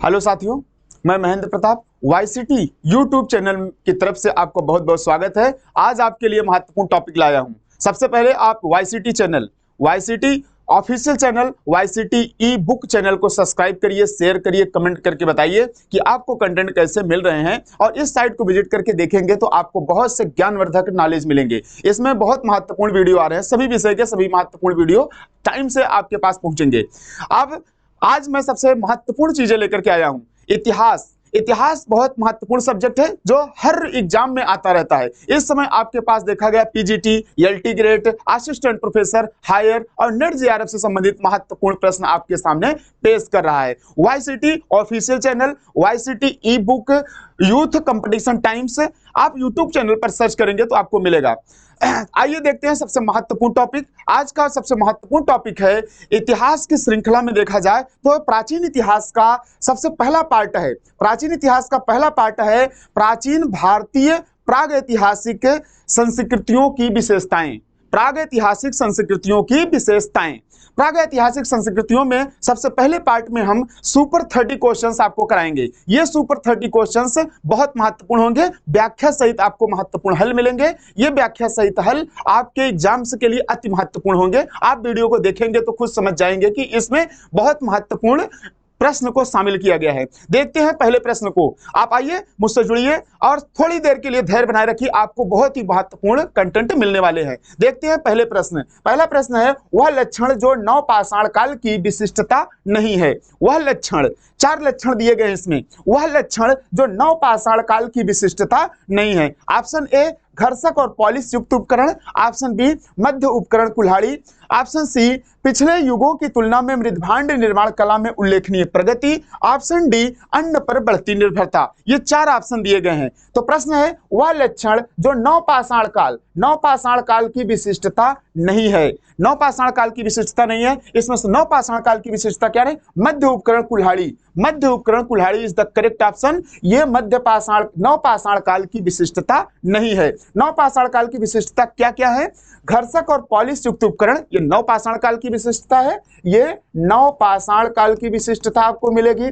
Hello साथियों, मैं Mahendra Pratap YCT YouTube channel की तरफ से आपको बहुत बहुत स्वागत है। आज आपके लिए महत्वपूर्ण टॉपिक लाया हूं। सबसे पहले आप YCT channel, YCT official channel, YCT ई बुक चैनल को सब्सक्राइब करिए, शेयर करिए, कमेंट करके बताइए कि आपको कंटेंट कैसे मिल रहे हैं। और इस साइट को विजिट करके देखेंगे तो आपको बहुत से ज्ञानवर्धक नॉलेज मिलेंगे। इसमें बहुत महत्वपूर्ण वीडियो आ रहे हैं, सभी विषय के सभी महत्वपूर्ण वीडियो टाइम से आपके पास पहुंचेंगे। अब आज मैं सबसे महत्वपूर्ण चीजें लेकर के आया हूं। इतिहास बहुत महत्वपूर्ण सब्जेक्ट है जो हर एग्जाम में आता रहता है। इस समय आपके पास देखा गया PGT, LT grade, assistant professor, higher और नेट JRF से संबंधित महत्वपूर्ण प्रश्न आपके सामने पेश कर रहा है। YCT ऑफिशियल चैनल, YCT ई बुक यूथ कंपटीशन टाइम्स, आप यूट्यूब चैनल पर सर्च करेंगे तो आपको मिलेगा। आइए देखते हैं सबसे महत्वपूर्ण टॉपिक। आज का सबसे महत्वपूर्ण टॉपिक है इतिहास की श्रृंखला में देखा जाए तो प्राचीन इतिहास का सबसे पहला पार्ट है। प्राचीन इतिहास का पहला पार्ट है प्राचीन भारतीय प्रागैतिहासिक संस्कृतियों की विशेषताएं। प्रागैतिहासिक संस्कृतियों की विशेषताएं। प्रागैतिहासिक संस्कृतियों में सबसे पहले पार्ट में हम सुपर 30 क्वेश्चंस आपको कराएंगे। ये सुपर 30 क्वेश्चंस बहुत महत्वपूर्ण होंगे, व्याख्या सहित आपको महत्वपूर्ण हल मिलेंगे। ये व्याख्या सहित हल आपके एग्जाम्स के लिए अति महत्वपूर्ण होंगे। आप वीडियो को देखेंगे तो खुद समझ जाएंगे कि इसमें बहुत महत्वपूर्ण प्रश्न को शामिल किया गया है। देखते हैं पहले प्रश्न को। आप आइए मुझसे जुड़िए और थोड़ी देर के लिए धैर्य बनाए रखिए, आपको बहुत ही महत्वपूर्ण कंटेंट मिलने वाले हैं। देखते हैं पहले प्रश्न। पहला प्रश्न है, वह लक्षण जो नवपाषाण काल की विशिष्टता नहीं है। वह लक्षण, 4 लक्षण दिए गए इसमें। वह लक्षण जो नवपाषाण काल की विशिष्टता नहीं है। ऑप्शन ए घर्षक और पॉलिश युक्त उपकरण, ऑप्शन बी मध्य उपकरण कुल्हाड़ी, ऑप्शन सी पिछले युगों की तुलना में मृदभांड निर्माण कला में उल्लेखनीय प्रगति, ऑप्शन डी अन्न पर बढ़ती निर्भरता। ये 4 ऑप्शन दिए गए हैं। तो प्रश्न है, वह लक्षण जो नवपाषाण काल की विशिष्टता नहीं है। नवपाषाण काल की विशिष्टता नहीं है। इसमें से नवपाषाण काल की विशिष्टता क्या है? मध्य उपकरण कुल्हाड़ी। मध्य उपकरण कुल्हाड़ी इज द करेक्ट ऑप्शन। ये नवपाषाण काल की विशिष्टता नहीं है। नवपाषाण काल की विशिष्टता क्या क्या है? घर्षक और पॉलिश युक्त उपकरण, ये नवपाषाण काल की विशिष्टता है। ये नवपाषाण काल की विशिष्टता आपको मिलेगी।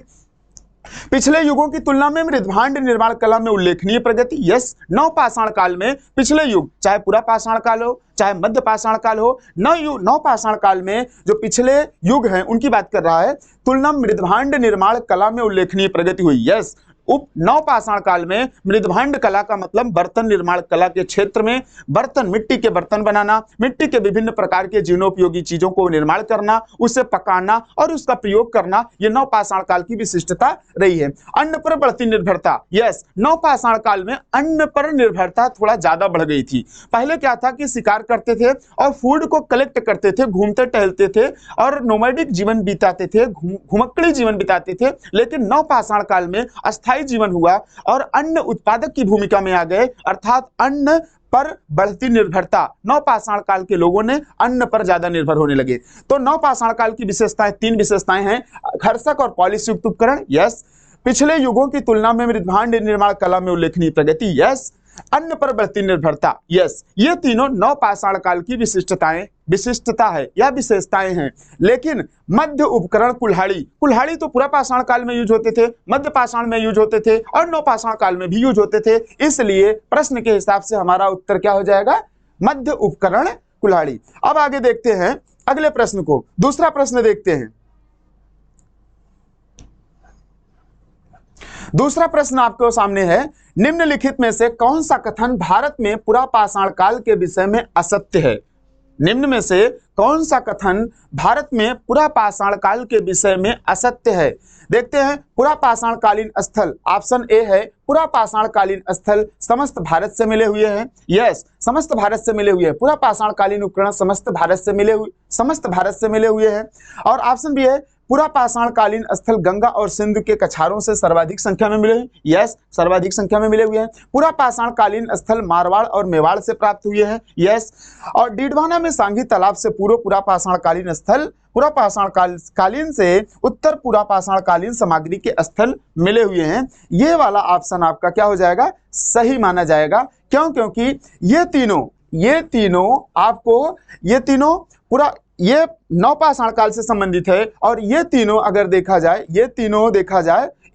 पिछले युगों की तुलना में मृदभांड निर्माण कला में उल्लेखनीय प्रगति। यस, नवपाषाण काल में पिछले युग, चाहे पूरा पाषाण काल हो चाहे मध्य पाषाण काल हो, नवपाषाण काल में जो पिछले युग हैं उनकी बात कर रहा है। तुलना मृदभांड निर्माण कला में उल्लेखनीय प्रगति हुई। यस, नवपाषाण काल में मृदभांड कला का मतलब बर्तन निर्माण कला के क्षेत्र में बर्तन, मिट्टी के बर्तन बनाना, मिट्टी के विभिन्न प्रकार के जीर्णोपयोगी चीजों को निर्माण करना, उसे पकाना और उसका प्रयोग करना, यह नवपाषाण काल की विशिष्टता रही है। अन्न पर बढ़ती निर्भरता। यस, नवपाषाण काल में अन्न पर निर्भरता थोड़ा ज्यादा बढ़ गई थी। पहले क्या था कि शिकार करते थे और फूड को कलेक्ट करते थे, घूमते टहलते थे और नोमैडिक जीवन बिताते थे, घुमक्कड़ी जीवन बिताते थे। लेकिन नवपाषाण काल में जीवन हुआ और अन्न उत्पादक की भूमिका में आ गए, अर्थात अन्न पर बढ़ती निर्भरता। नवपाषाण काल के लोगों ने अन्न पर ज्यादा निर्भर होने लगे। तो नवपाषाण काल की विशेषताएं, 3 विशेषताएं हैं। घर्षक और पॉलिश युक्त उपकरण, यस। पिछले युगों की तुलना में मृदभांड निर्माण कला में उल्लेखनीय प्रगति, यस। अन्न पर बढ़ती निर्भरता, यस। ये तीनों नवपाषाण काल की विशिष्टता है या विशेषताएं हैं। लेकिन मध्य उपकरण कुल्हाड़ी तो पूरा पाषाण काल में यूज होते थे, मध्य पाषाण में यूज होते थे और नवपाषाण काल में भी यूज होते थे। इसलिए प्रश्न के हिसाब से हमारा उत्तर क्या हो जाएगा? मध्य उपकरण कुल्हाड़ी। अब आगे देखते हैं अगले प्रश्न को। दूसरा प्रश्न देखते हैं। दूसरा प्रश्न आपके सामने है, निम्नलिखित में से कौन सा कथन भारत में पुरा पाषाण काल के विषय में असत्य है? निम्न में से कौन सा कथन भारत में पुरा पाषाण काल के विषय में असत्य है? देखते हैं। पुरा पाषाण कालीन स्थल, ऑप्शन ए है पुरा पाषाण कालीन स्थल समस्त भारत से मिले हुए हैं। यस, समस्त भारत से मिले हुए हैं। पुरा पाषाण कालीन उपकरण समस्त भारत से मिले हुए हैं। और ऑप्शन बी है पुरा पाषाण कालीन स्थल गंगा और सिंधु के कछारों से सर्वाधिक संख्या में मिले हैं। यस, सर्वाधिक संख्या में मिले हुए हैं। पुरा पाषाण कालीन स्थल मारवाड़ और मेवाड़ से प्राप्त हुए हैं। यस, और डीडवाना में सांगी तालाब से पूरा पाषाण कालीन स्थल, पुरा पाषाण कालीन से उत्तर पुरा पाषाण कालीन सामग्री के स्थल मिले हुए हैं। ये वाला ऑप्शन आपका क्या हो जाएगा? सही माना जाएगा। क्यों? क्योंकि ये तीनों पूरा ये नवपाषाण काल से संबंधित है और ये तीनों अगर देखा जाए,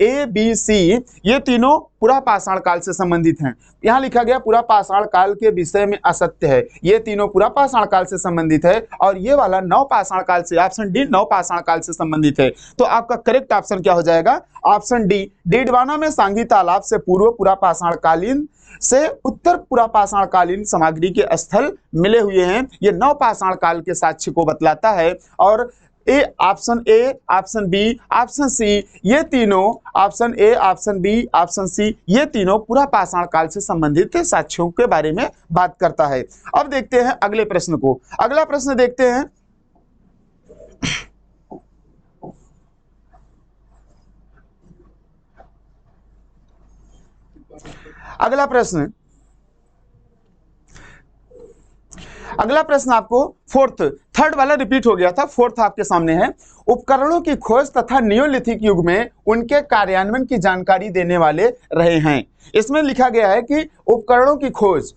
ए बी सी ये तीनों पुरा पाषाण काल से संबंधित हैं। यहाँ लिखा गया पुरा पाषाण काल के विषय में असत्य है, ये तीनों पुरा पाषाण काल से संबंधित है, और ये वाला नव पाषाण काल से, ऑप्शन डी नव पाषाण काल से संबंधित है। तो आपका करेक्ट ऑप्शन क्या हो जाएगा? ऑप्शन डी, डीडवाना में सांगी तालाब से पूर्व पुरा पाषाण कालीन से उत्तर पुरा पाषाण कालीन सामग्री के स्थल मिले हुए हैं, ये नव पाषाण काल के साक्ष्य को बतलाता है। और option A, option B, option C ये तीनों, option A, option B, option C ये तीनों पुरा पाषाण काल से संबंधित साक्ष्यों के बारे में बात करता है। अब देखते हैं अगले प्रश्न को। अगला प्रश्न देखते हैं। अगला प्रश्न आपको थर्ड वाला रिपीट हो गया था, फोर्थ आपके सामने है। उपकरणों की खोज तथा नियोलिथिक युग में उनके कार्यान्वयन की जानकारी देने वाले रहे हैं। इसमें लिखा गया है कि उपकरणों की खोज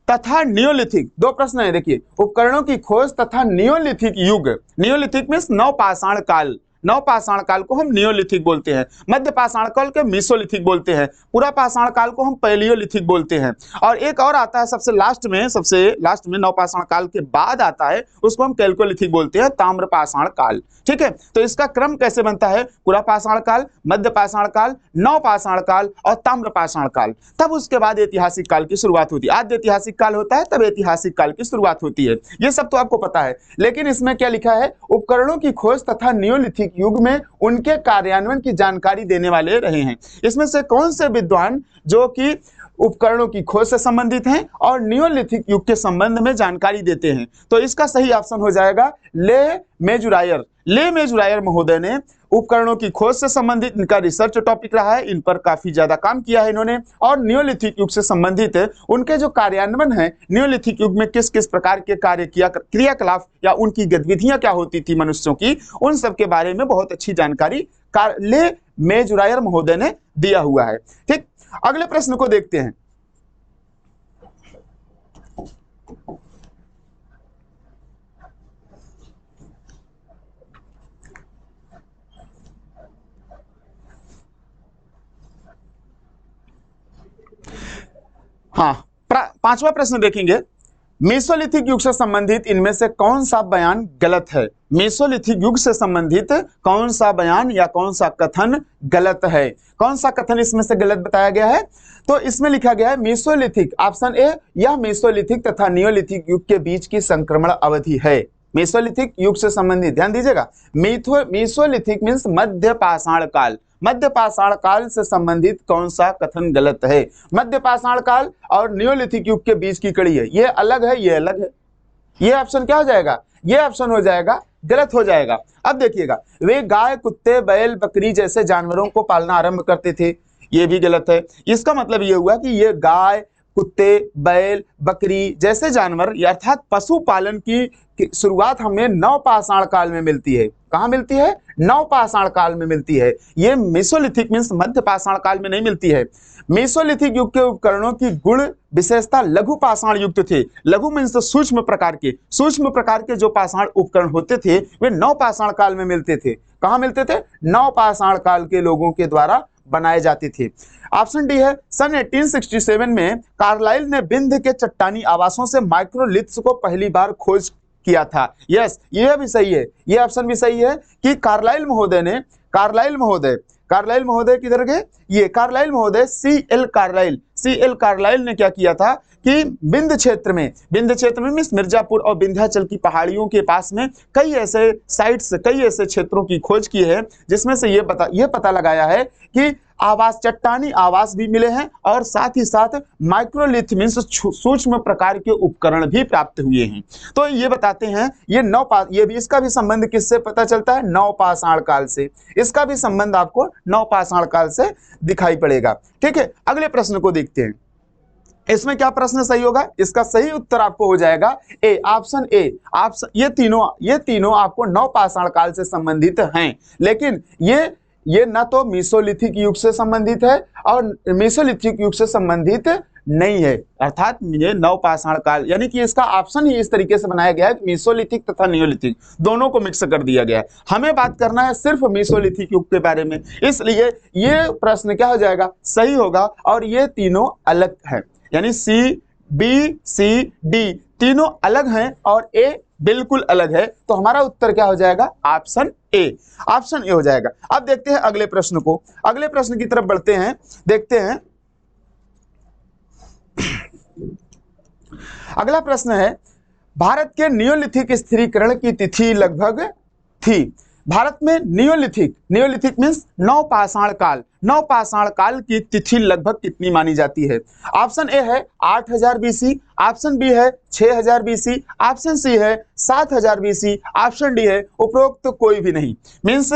तथा नियोलिथिक, दो प्रश्न है देखिए, उपकरणों की खोज तथा नियोलिथिक युग, नियोलिथिक मींस नव पाषाण काल, नव पाषाण काल को हम नियोलिथिक बोलते हैं, मध्य पाषाण काल को मीसोलिथिक बोलते हैं, पूरा पाषाण काल को हम पैलियोलिथिक बोलते हैं, और एक और आता है सबसे लास्ट में नव पाषाण काल के बाद आता है, उसको हम कैल्कोलिथिक बोलते हैं, ताम्र पाषाण काल। ठीक है, तो इसका क्रम कैसे बनता है? पूरा पाषाण काल, मध्य पाषाण काल, नव पाषाण काल और ताम्र पाषाण काल, तब उसके बाद ऐतिहासिक काल की शुरुआत होती है। आज ऐतिहासिक काल होता है, तब ऐतिहासिक काल की शुरुआत होती है, ये सब तो आपको पता है। लेकिन इसमें क्या लिखा है? उपकरणों की खोज तथा नियोलिथिक युग में उनके कार्यान्वयन की जानकारी देने वाले रहे हैं। इसमें से कौन से विद्वान जो कि उपकरणों की खोज से संबंधित हैं और नियोलिथिक युग के संबंध में जानकारी देते हैं? तो इसका सही ऑप्शन हो जाएगा ले मेजुरायर महोदय ने उपकरणों की खोज से संबंधित, इनका रिसर्च टॉपिक रहा है, इन पर काफी ज्यादा काम किया है इन्होंने, और नियोलिथिक युग से संबंधित उनके जो कार्यान्वयन है, नियोलिथिक युग में किस किस प्रकार के क्रियाकलाप या उनकी गतिविधियां क्या होती थी मनुष्यों की, उन सब के बारे में बहुत अच्छी जानकारी ले मेजुरायर महोदय ने दिया हुआ है। ठीक, अगले प्रश्न को देखते हैं। हाँ, पांचवा प्रश्न देखेंगे। मेसोलिथिक युग से संबंधित इनमें से कौन सा बयान गलत है? मेसोलिथिक युग से संबंधित कौन सा बयान या कौन सा कथन गलत है? कौन सा कथन इसमें से गलत बताया गया है? तो इसमें लिखा गया है मेसोलिथिक, ऑप्शन ए, यह मेसोलिथिक तथा नियोलिथिक युग के बीच की संक्रमण अवधि है। मेसोलिथिक युग से संबंधित, ध्यान दीजिएगा, मेसोलिथिक मींस मध्य पाषाण काल, मध्य पाषाण काल से संबंधित कौन सा कथन गलत है? मध्य पाषाण काल और नियोलिथिक युग के बीच की कड़ी है, ये अलग है, ये अलग है, ये ऑप्शन क्या हो जाएगा? ये ऑप्शन हो जाएगा गलत हो जाएगा। अब देखिएगा, वे गाय, कुत्ते, बैल, बकरी जैसे जानवरों को पालना आरंभ करते थे, ये भी गलत है। इसका मतलब ये हुआ कि ये गाय, कुत्ते, बैल, बकरी जैसे जानवर अर्थात पशुपालन की शुरुआत हमें नव पाषाण काल में मिलती है। कहाँ मिलती है? नव पाषाण काल में मिलती है। ये मेसोलिथिक मींस मध्य पाषाण काल में नहीं मिलती है। मेसोलिथिक युग के उपकरणों की गुण विशेषता लघु पाषाण युक्त थे। लघु मींस सूक्ष्म प्रकार के जो पाषाण उपकरण होते थे वे नव पाषाण काल में मिलते थे। कहाँ मिलते थे? नव पाषाण काल के लोगों के द्वारा बनाए जाते थे। ऑप्शन डी है, सन 1867 में कार्लाइल ने विंध्य के चट्टानी आवासों से माइक्रोलिथ्स को पहली बार खोज किया था। यस, ये भी सही है, ये ऑप्शन भी सही है कि कार्लाइल महोदय किधर गए? ये कार्लाइल महोदय सी एल कार्लाइल ने क्या किया था कि विंध्य क्षेत्र में मींस मिर्जापुर और विंध्याचल की पहाड़ियों के पास में कई ऐसे साइट्स, कई ऐसे क्षेत्रों की खोज की है जिसमें से ये पता लगाया है कि चट्टानी आवास भी मिले हैं और साथ ही साथ माइक्रोलिथ मींस सूक्ष्म प्रकार के उपकरण भी प्राप्त हुए हैं। तो ये बताते हैं ये भी, इसका भी संबंध किससे पता चलता है? नव पाषाण काल से। इसका भी संबंध आपको नव पाषाण काल से दिखाई पड़ेगा। ठीक है, अगले प्रश्न को देखते हैं। इसमें क्या प्रश्न सही होगा? इसका सही उत्तर आपको हो जाएगा ए, ऑप्शन ए। ये तीनों आपको नव पाषाण काल से संबंधित हैं, लेकिन ये ये ना तो मीसोलिथिक युग से संबंधित है और मीसोलिथिक युग से संबंधित नहीं है, अर्थात ये नवपाषाण काल, यानी कि इसका ऑप्शन ही इस तरीके से बनाया गया है कि मीसोलिथिक तथा नियोलिथिक दोनों को मिक्स कर दिया गया है। हमें बात करना है सिर्फ मीसोलिथिक युग के बारे में, इसलिए ये प्रश्न क्या हो जाएगा, सही होगा। और ये तीनों अलग हैं, यानी सी बी सी डी तीनों अलग हैं और ए बिल्कुल अलग है, तो हमारा उत्तर क्या हो जाएगा, ऑप्शन ए, ऑप्शन ए हो जाएगा। अब देखते हैं अगले प्रश्न को, अगले प्रश्न की तरफ बढ़ते हैं, देखते हैं। अगला प्रश्न है, भारत के नियोलिथिक स्थिरीकरण की तिथि लगभग थी। भारत में नियोलिथिक मीन्स नवपाषाण काल, नवपाषाण काल की तिथि लगभग कितनी मानी जाती है। ऑप्शन ए है 8000 बीसी, ऑप्शन बी है 6000 बीसी, ऑप्शन सी है 7000 बीसी, ऑप्शन डी है उपरोक्त कोई भी नहीं। मीन्स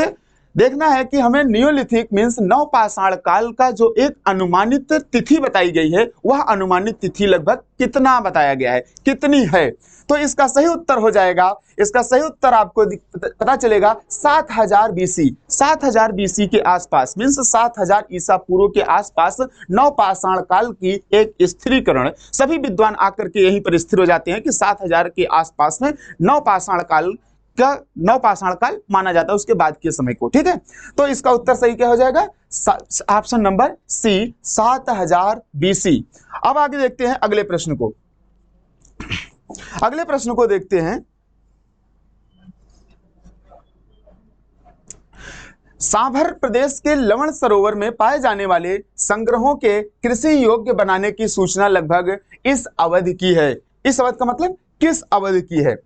देखना है कि हमें नियोलिथिक मीन्स नवपाषाण काल का जो एक अनुमानित तिथि बताई गई है, वह अनुमानित तिथि लगभग कितना बताया गया है, कितनी है। तो इसका सही उत्तर हो जाएगा, इसका सही उत्तर आपको पता चलेगा 7000 बीसी, 7000 बीसी के आसपास मीन्स 7000 ईसा पूर्व के आसपास नवपाषाण काल की एक स्थिरीकरण, सभी विद्वान आकर के यहीं पर स्थिर हो जाते हैं कि 7000 के आसपास में नवपाषाण काल माना जाता है, उसके बाद के समय को, ठीक है। तो इसका उत्तर सही क्या हो जाएगा, ऑप्शन नंबर सी 7000 बीसी। अब आगे देखते हैं अगले प्रश्न को, अगले प्रश्न को देखते हैं। सांभर प्रदेश के लवण सरोवर में पाए जाने वाले संग्रहों के कृषि योग्य बनाने की सूचना लगभग इस अवधि की है। इस अवधि का मतलब किस अवधि की है।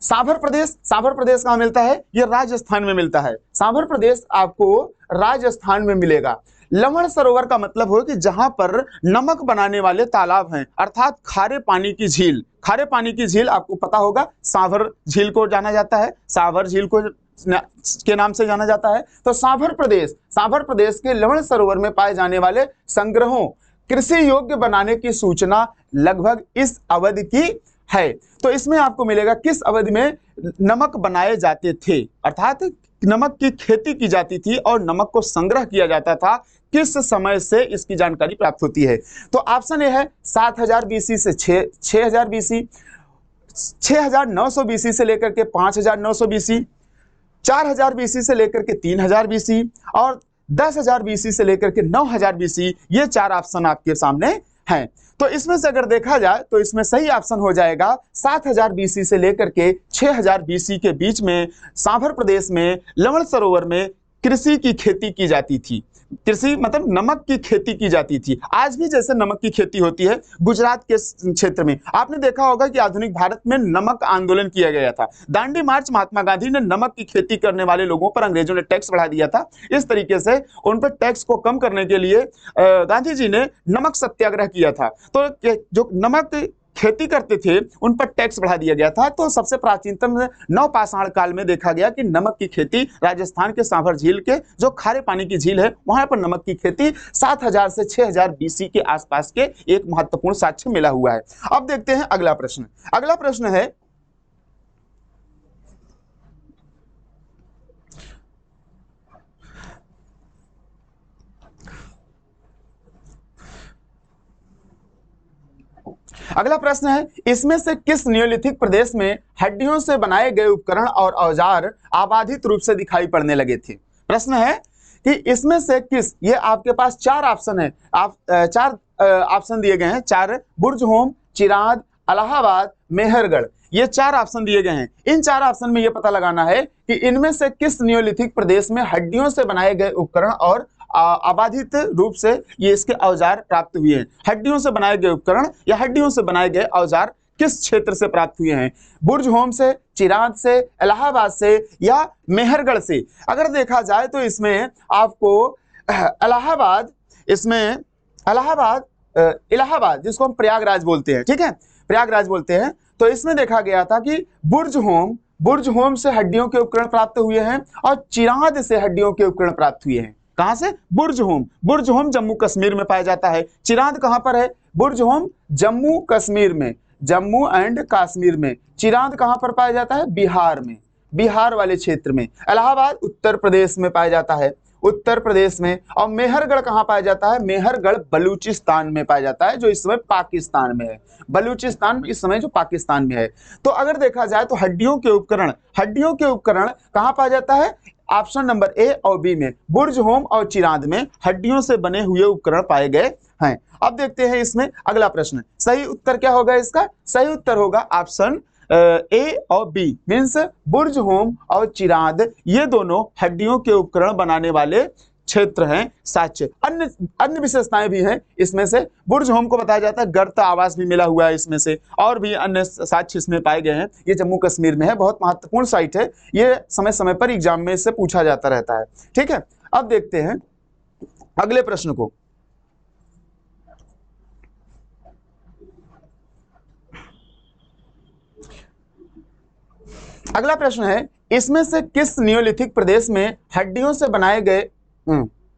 सांभर प्रदेश कहाँ मिलता है, ये राजस्थान में मिलता है। सांभर प्रदेश आपको राजस्थान में मिलेगा। लवण सरोवर का मतलब हो कि जहां पर नमक बनाने वाले तालाब हैं, अर्थात खारे पानी की झील। खारे पानी की झील आपको पता होगा, सांभर झील को जाना जाता है, सांभर झील को के नाम से जाना जाता है। तो सांभर प्रदेश के लवण सरोवर में पाए जाने वाले संग्रहों कृषि योग्य बनाने की सूचना लगभग इस अवधि की है। तो इसमें आपको मिलेगा किस अवधि में नमक बनाए जाते थे, अर्थात नमक की खेती की जाती थी और नमक को संग्रह किया जाता था, किस समय से इसकी जानकारी प्राप्त होती है। तो ऑप्शन ए है 7000 बीसी से 6000 बीसी, 6900 बीसी से लेकर के 5900 बीसी, 4000 बीसी से लेकर के 3000 बीसी और 10000 बीसी से लेकर के 9000 बीसी। ये चार ऑप्शन आपके सामने हैं। तो इसमें से अगर देखा जाए तो इसमें सही ऑप्शन हो जाएगा 7000 बीसी से लेकर के 6000 बीसी के बीच में सांभर प्रदेश में लवण सरोवर में कृषि की खेती की जाती थी। कृषि मतलब नमक की खेती की जाती थी। आज भी जैसे नमक की खेती होती है गुजरात के क्षेत्र में, आपने देखा होगा कि आधुनिक भारत में नमक आंदोलन किया गया था। दांडी मार्च महात्मा गांधी ने नमक की खेती करने वाले लोगों पर अंग्रेजों ने टैक्स बढ़ा दिया था। इस तरीके से उन पर टैक्स को कम करने के लिए गांधी जी ने नमक सत्याग्रह किया था। तो जो नमक खेती करते थे उन पर टैक्स बढ़ा दिया गया था। तो सबसे प्राचीनतम नवपाषाण काल में देखा गया कि नमक की खेती राजस्थान के सांभर झील के जो खारे पानी की झील है वहां पर नमक की खेती 7000 से 6000 बीसी के आसपास के एक महत्वपूर्ण साक्ष्य मिला हुआ है। अब देखते हैं अगला प्रश्न। अगला प्रश्न है इसमें से किस नियोलिथिक प्रदेश में हड्डियों से बनाए गए उपकरण और औजार आबाधित रूप से दिखाई पड़ने लगे थे। प्रश्न है कि इसमें से किस, ये आपके पास चार ऑप्शन है, चार ऑप्शन दिए गए हैं, चार, बुर्जहोम, चिराद, इलाहाबाद, मेहरगढ़, ये चार ऑप्शन दिए गए हैं। इन चार ऑप्शन में ये पता लगाना है कि इनमें से किस नियोलिथिक प्रदेश में हड्डियों से बनाए गए उपकरण और आबाधित रूप से ये इसके औजार प्राप्त हुए हैं। हड्डियों से बनाए गए उपकरण या हड्डियों से बनाए गए औजार किस क्षेत्र से प्राप्त हुए हैं, बुर्जहोम से, चिराद से, इलाहाबाद से या मेहरगढ़ से। अगर देखा जाए तो इसमें आपको इलाहाबाद, इसमें इलाहाबाद जिसको हम प्रयागराज बोलते हैं, ठीक है, प्रयागराज बोलते हैं। तो इसमें देखा गया था कि बुर्जहोम से हड्डियों के उपकरण प्राप्त हुए हैं और चिराद से हड्डियों के उपकरण प्राप्त हुए हैं। कहां से, बुर्जहोम जम्मू कश्मीर में पाया जाता है। चिराद कहां पर है, बुर्जहोम जम्मू कश्मीर में, जम्मू एंड कश्मीर में। चिराद कहां पर पाया जाता है, बिहार में, बिहार वाले क्षेत्र में। इलाहाबाद उत्तर प्रदेश में पाया जाता है, उत्तर प्रदेश में। और मेहरगढ़ कहाँ पाया जाता है? मेहरगढ़ बलूचिस्तान में पाया जाता है, जो इस समय पाकिस्तान में है। बलूचिस्तान इस समय जो पाकिस्तान में है। तो अगर देखा जाए तो हड्डियों के उपकरण कहाँ पाया जाता है? ऑप्शन नंबर ए और बी में, बुर्ज-होम और चिरांद में हड्डियों से बने हुए उपकरण पाए गए हैं। अब देखते हैं इसमें अगला प्रश्न, सही उत्तर क्या होगा इसका? सही उत्तर होगा ऑप्शन ए और बी, मीन्स बुर्ज-होम और चिरांद ये दोनों हड्डियों के उपकरण बनाने वाले क्षेत्र हैं। साक्ष्य अन्य विशेषताएं भी हैं इसमें से। बुर्ज-होम को बताया जाता है गर्त आवास भी मिला हुआ है इसमें से, और भी अन्य साक्ष्य इसमें पाए गए हैं। ये जम्मू कश्मीर में है, बहुत महत्वपूर्ण साइट है, ये समय समय पर एग्जाम में इससे पूछा जाता रहता है। ठीक है, अब देखते हैं अगले प्रश्न को। अगला प्रश्न है, इसमें से किस नियोलिथिक प्रदेश में हड्डियों से बनाए गए,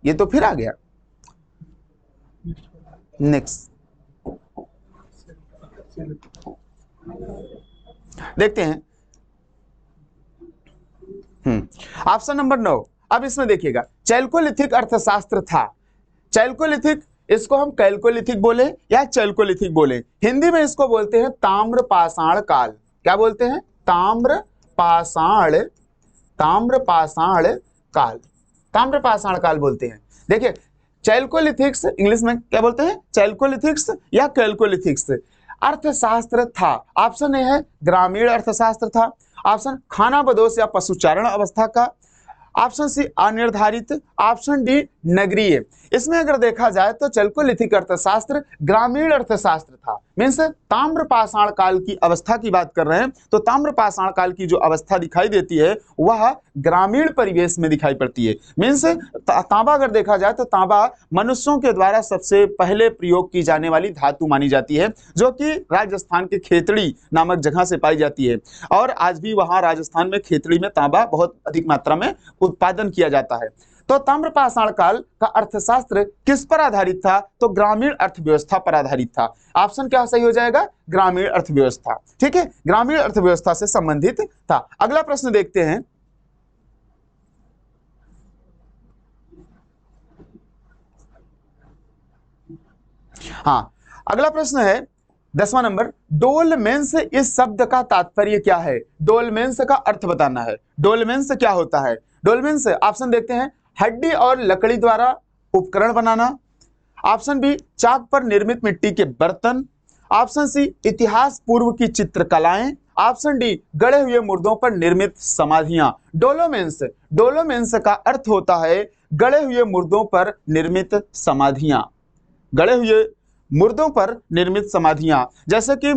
ये तो फिर आ गया, नेक्स्ट देखते हैं। Option number 9। अब इसमें देखिएगा, चैल्कोलिथिक अर्थशास्त्र था। चैल्कोलिथिक, इसको हम कैल्कोलिथिक बोले या चैल्कोलिथिक बोले, हिंदी में इसको बोलते हैं ताम्रपाषाण काल। क्या बोलते हैं? ताम्रपाषाण काल, ताम्रपाषाण काल बोलते हैं। देखिए, चैल्कोलिथिक्स इंग्लिश में क्या बोलते हैं? चैल्कोलिथिक्स या कैल्कोलिथिक्स। अर्थशास्त्र था, ऑप्शन ए है ग्रामीण अर्थशास्त्र था, ऑप्शन खानाबदोश या पशुचारण अवस्था का, ऑप्शन सी अनिर्धारित, ऑप्शन डी नगरीय। इसमें अगर देखा जाए तो चैल्कोलिथिक अर्थशास्त्र ग्रामीण अर्थशास्त्र था, मीन्स ताम्रपाषाण काल की अवस्था की बात कर रहे हैं, तो ताम्रपाषाण काल की जो अवस्था दिखाई देती है वह ग्रामीण परिवेश में दिखाई पड़ती है। मीन्स तांबा अगर देखा जाए तो तांबा मनुष्यों के द्वारा सबसे पहले प्रयोग की जाने वाली धातु मानी जाती है, जो कि राजस्थान के खेतड़ी नामक जगह से पाई जाती है, और आज भी वहां राजस्थान में खेतड़ी में तांबा बहुत अधिक मात्रा में उत्पादन किया जाता है। तो ताम्रपाषाण काल का अर्थशास्त्र किस पर आधारित था? तो ग्रामीण अर्थव्यवस्था पर आधारित था। ऑप्शन क्या सही हो जाएगा? ग्रामीण अर्थव्यवस्था। ठीक है, ग्रामीण अर्थव्यवस्था से संबंधित था। अगला प्रश्न देखते हैं। हाँ, अगला प्रश्न है 10वां नंबर, डोलमेंस इस शब्द का तात्पर्य क्या है? डोलमेंस का अर्थ बताना है। डोलमेंस क्या होता है? डोलमेंस, ऑप्शन देखते हैं, हड्डी और लकड़ी द्वारा उपकरण बनाना, ऑप्शन बी चाक पर निर्मित मिट्टी के बर्तन, ऑप्शन सी इतिहास पूर्व की चित्रकलाएं, ऑप्शन डी गड़े हुए मुर्दों पर निर्मित समाधियां। डोलोमेंस का अर्थ होता है गड़े हुए मुर्दों पर निर्मित समाधियां, गड़े हुए मुर्दों पर निर्मित समाधियां। जैसे कि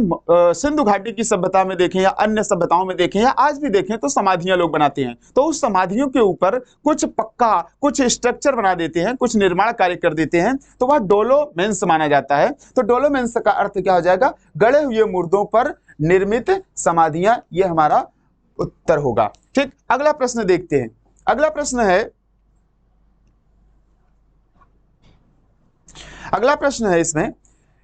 सिंधु घाटी की सभ्यता में देखें या अन्य सभ्यताओं में देखें या आज भी देखें तो समाधियां लोग बनाते हैं, तो उस समाधियों के ऊपर कुछ पक्का कुछ स्ट्रक्चर बना देते हैं, कुछ निर्माण कार्य कर देते हैं, तो वह डोलोमेंस माना जाता है। तो डोलोमेंस का अर्थ क्या हो जाएगा? गड़े हुए मुर्दों पर निर्मित समाधियां, ये हमारा उत्तर होगा। ठीक, अगला प्रश्न देखते हैं। अगला प्रश्न है इसमें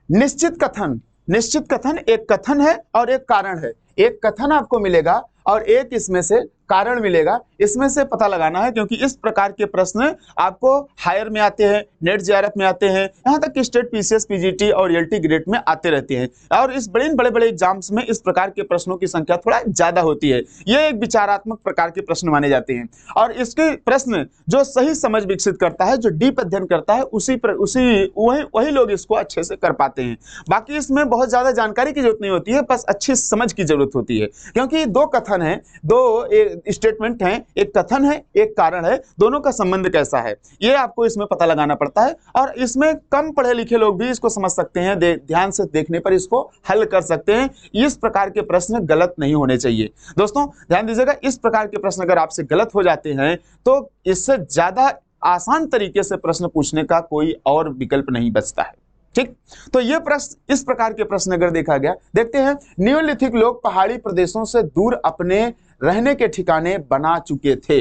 निश्चित कथन एक कथन है और एक कारण है। एक कथन आपको मिलेगा और एक इसमें से कारण मिलेगा। इसमें से पता लगाना है, क्योंकि इस प्रकार के प्रश्न आपको हायर में आते हैं, नेट जेआरएफ में आते हैं, यहाँ तक कि स्टेट पीसीएस पीजीटी और एलटी ग्रेड में आते रहते हैं, और इस बड़े बड़े एग्जाम्स में इस प्रकार के प्रश्नों की संख्या थोड़ा ज्यादा होती है। ये एक विचारात्मक प्रकार के प्रश्न माने जाते हैं, और इसके प्रश्न जो सही समझ विकसित करता है, जो डीप अध्ययन करता है, वही लोग इसको अच्छे से कर पाते हैं। बाकी इसमें बहुत ज्यादा जानकारी की जरूरत नहीं होती है, बस अच्छी समझ की जरूरत होती है, क्योंकि दो कथन है, दो स्टेटमेंट हैं, एक कथन है एक कारण है, दोनों का संबंध कैसा है ये आपको इसमें पता लगाना पड़ता है। और इसमें कम पढ़े लिखे लोग भी इसको समझ सकते हैं, ध्यान से देखने पर इसको हल कर सकते हैं। इस प्रकार के प्रश्न गलत नहीं होने चाहिए। दोस्तों ध्यान दीजिएगा, इस प्रकार के प्रश्न अगर आपसे गलत हो जाते हैं तो इससे ज्यादा आसान तरीके से प्रश्न पूछने का कोई और विकल्प नहीं बचता है। ठीक, तो ये प्रश्न, इस प्रकार के प्रश्न अगर देखा गया, देखते हैं, नियोलिथिक लोग पहाड़ी प्रदेशों से दूर अपने रहने के ठिकाने बना चुके थे।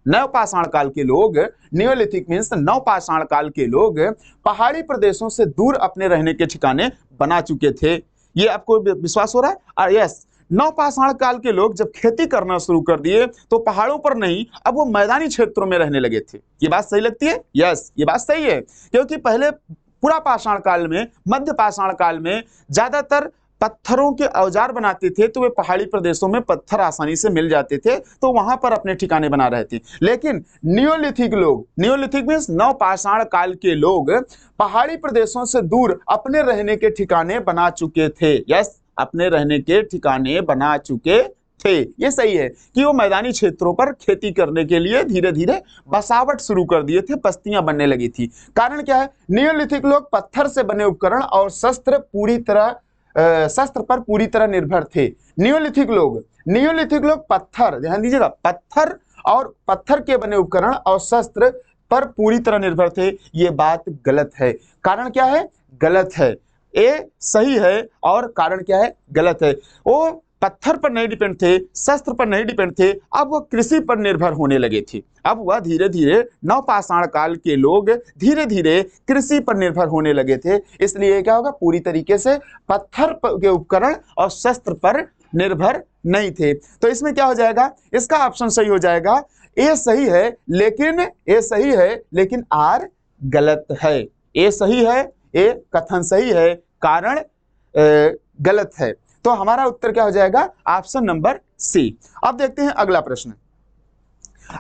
नवपाषाण काल के लोग, नियोलिथिक मीन्स नवपाषाण काल के लोग पहाड़ी प्रदेशों से दूर अपने रहने के ठिकाने बना चुके थे। ये आपको विश्वास हो रहा है? यस, नवपाषाण काल के लोग जब खेती करना शुरू कर दिए तो पहाड़ों पर नहीं, अब वो मैदानी क्षेत्रों में रहने लगे थे। ये बात सही लगती है? यस, ये बात सही है, क्योंकि पहले पूरा पाषाण काल में, मध्य पाषाण काल में ज्यादातर पत्थरों के औजार बनाते थे, तो वे पहाड़ी प्रदेशों में पत्थर आसानी से मिल जाते थे, तो वहां पर अपने ठिकाने बना रहे थे। लेकिन नियोलिथिक लोग, नियोलिथिक मींस नवपाषाण काल के लोग पहाड़ी प्रदेशों से दूर अपने रहने के ठिकाने बना चुके थे। यस, अपने रहने के ठिकाने बना चुके थे। ये सही है कि वो मैदानी क्षेत्रों पर खेती करने के लिए धीरे धीरे बसावट शुरू कर दिए थे, बस्तियां बनने लगी थी। कारण क्या है? नियोलिथिक लोग पत्थर से बने उपकरण और शस्त्र पर पूरी तरह निर्भर थे। नियोलिथिक लोग पत्थर, ध्यान दीजिएगा, पत्थर और पत्थर के बने उपकरण और शस्त्र पर पूरी तरह निर्भर थे। ये बात गलत है। कारण क्या है? गलत है। ए सही है और कारण क्या है? गलत है। वो पत्थर पर नहीं डिपेंड थे, शस्त्र पर नहीं डिपेंड थे, अब वह कृषि पर निर्भर होने लगे थे। अब वह धीरे धीरे नवपाषाण काल के लोग धीरे धीरे कृषि पर निर्भर होने लगे थे। इसलिए क्या होगा? पूरी तरीके से पत्थर के उपकरण और शस्त्र पर निर्भर नहीं थे। तो इसमें क्या हो जाएगा? इसका ऑप्शन सही हो जाएगा। ए सही है लेकिन आर गलत है। ए सही है, ए कथन सही है, कारण गलत है। तो हमारा उत्तर क्या हो जाएगा? Option number C. अब देखते हैं अगला प्रश्न।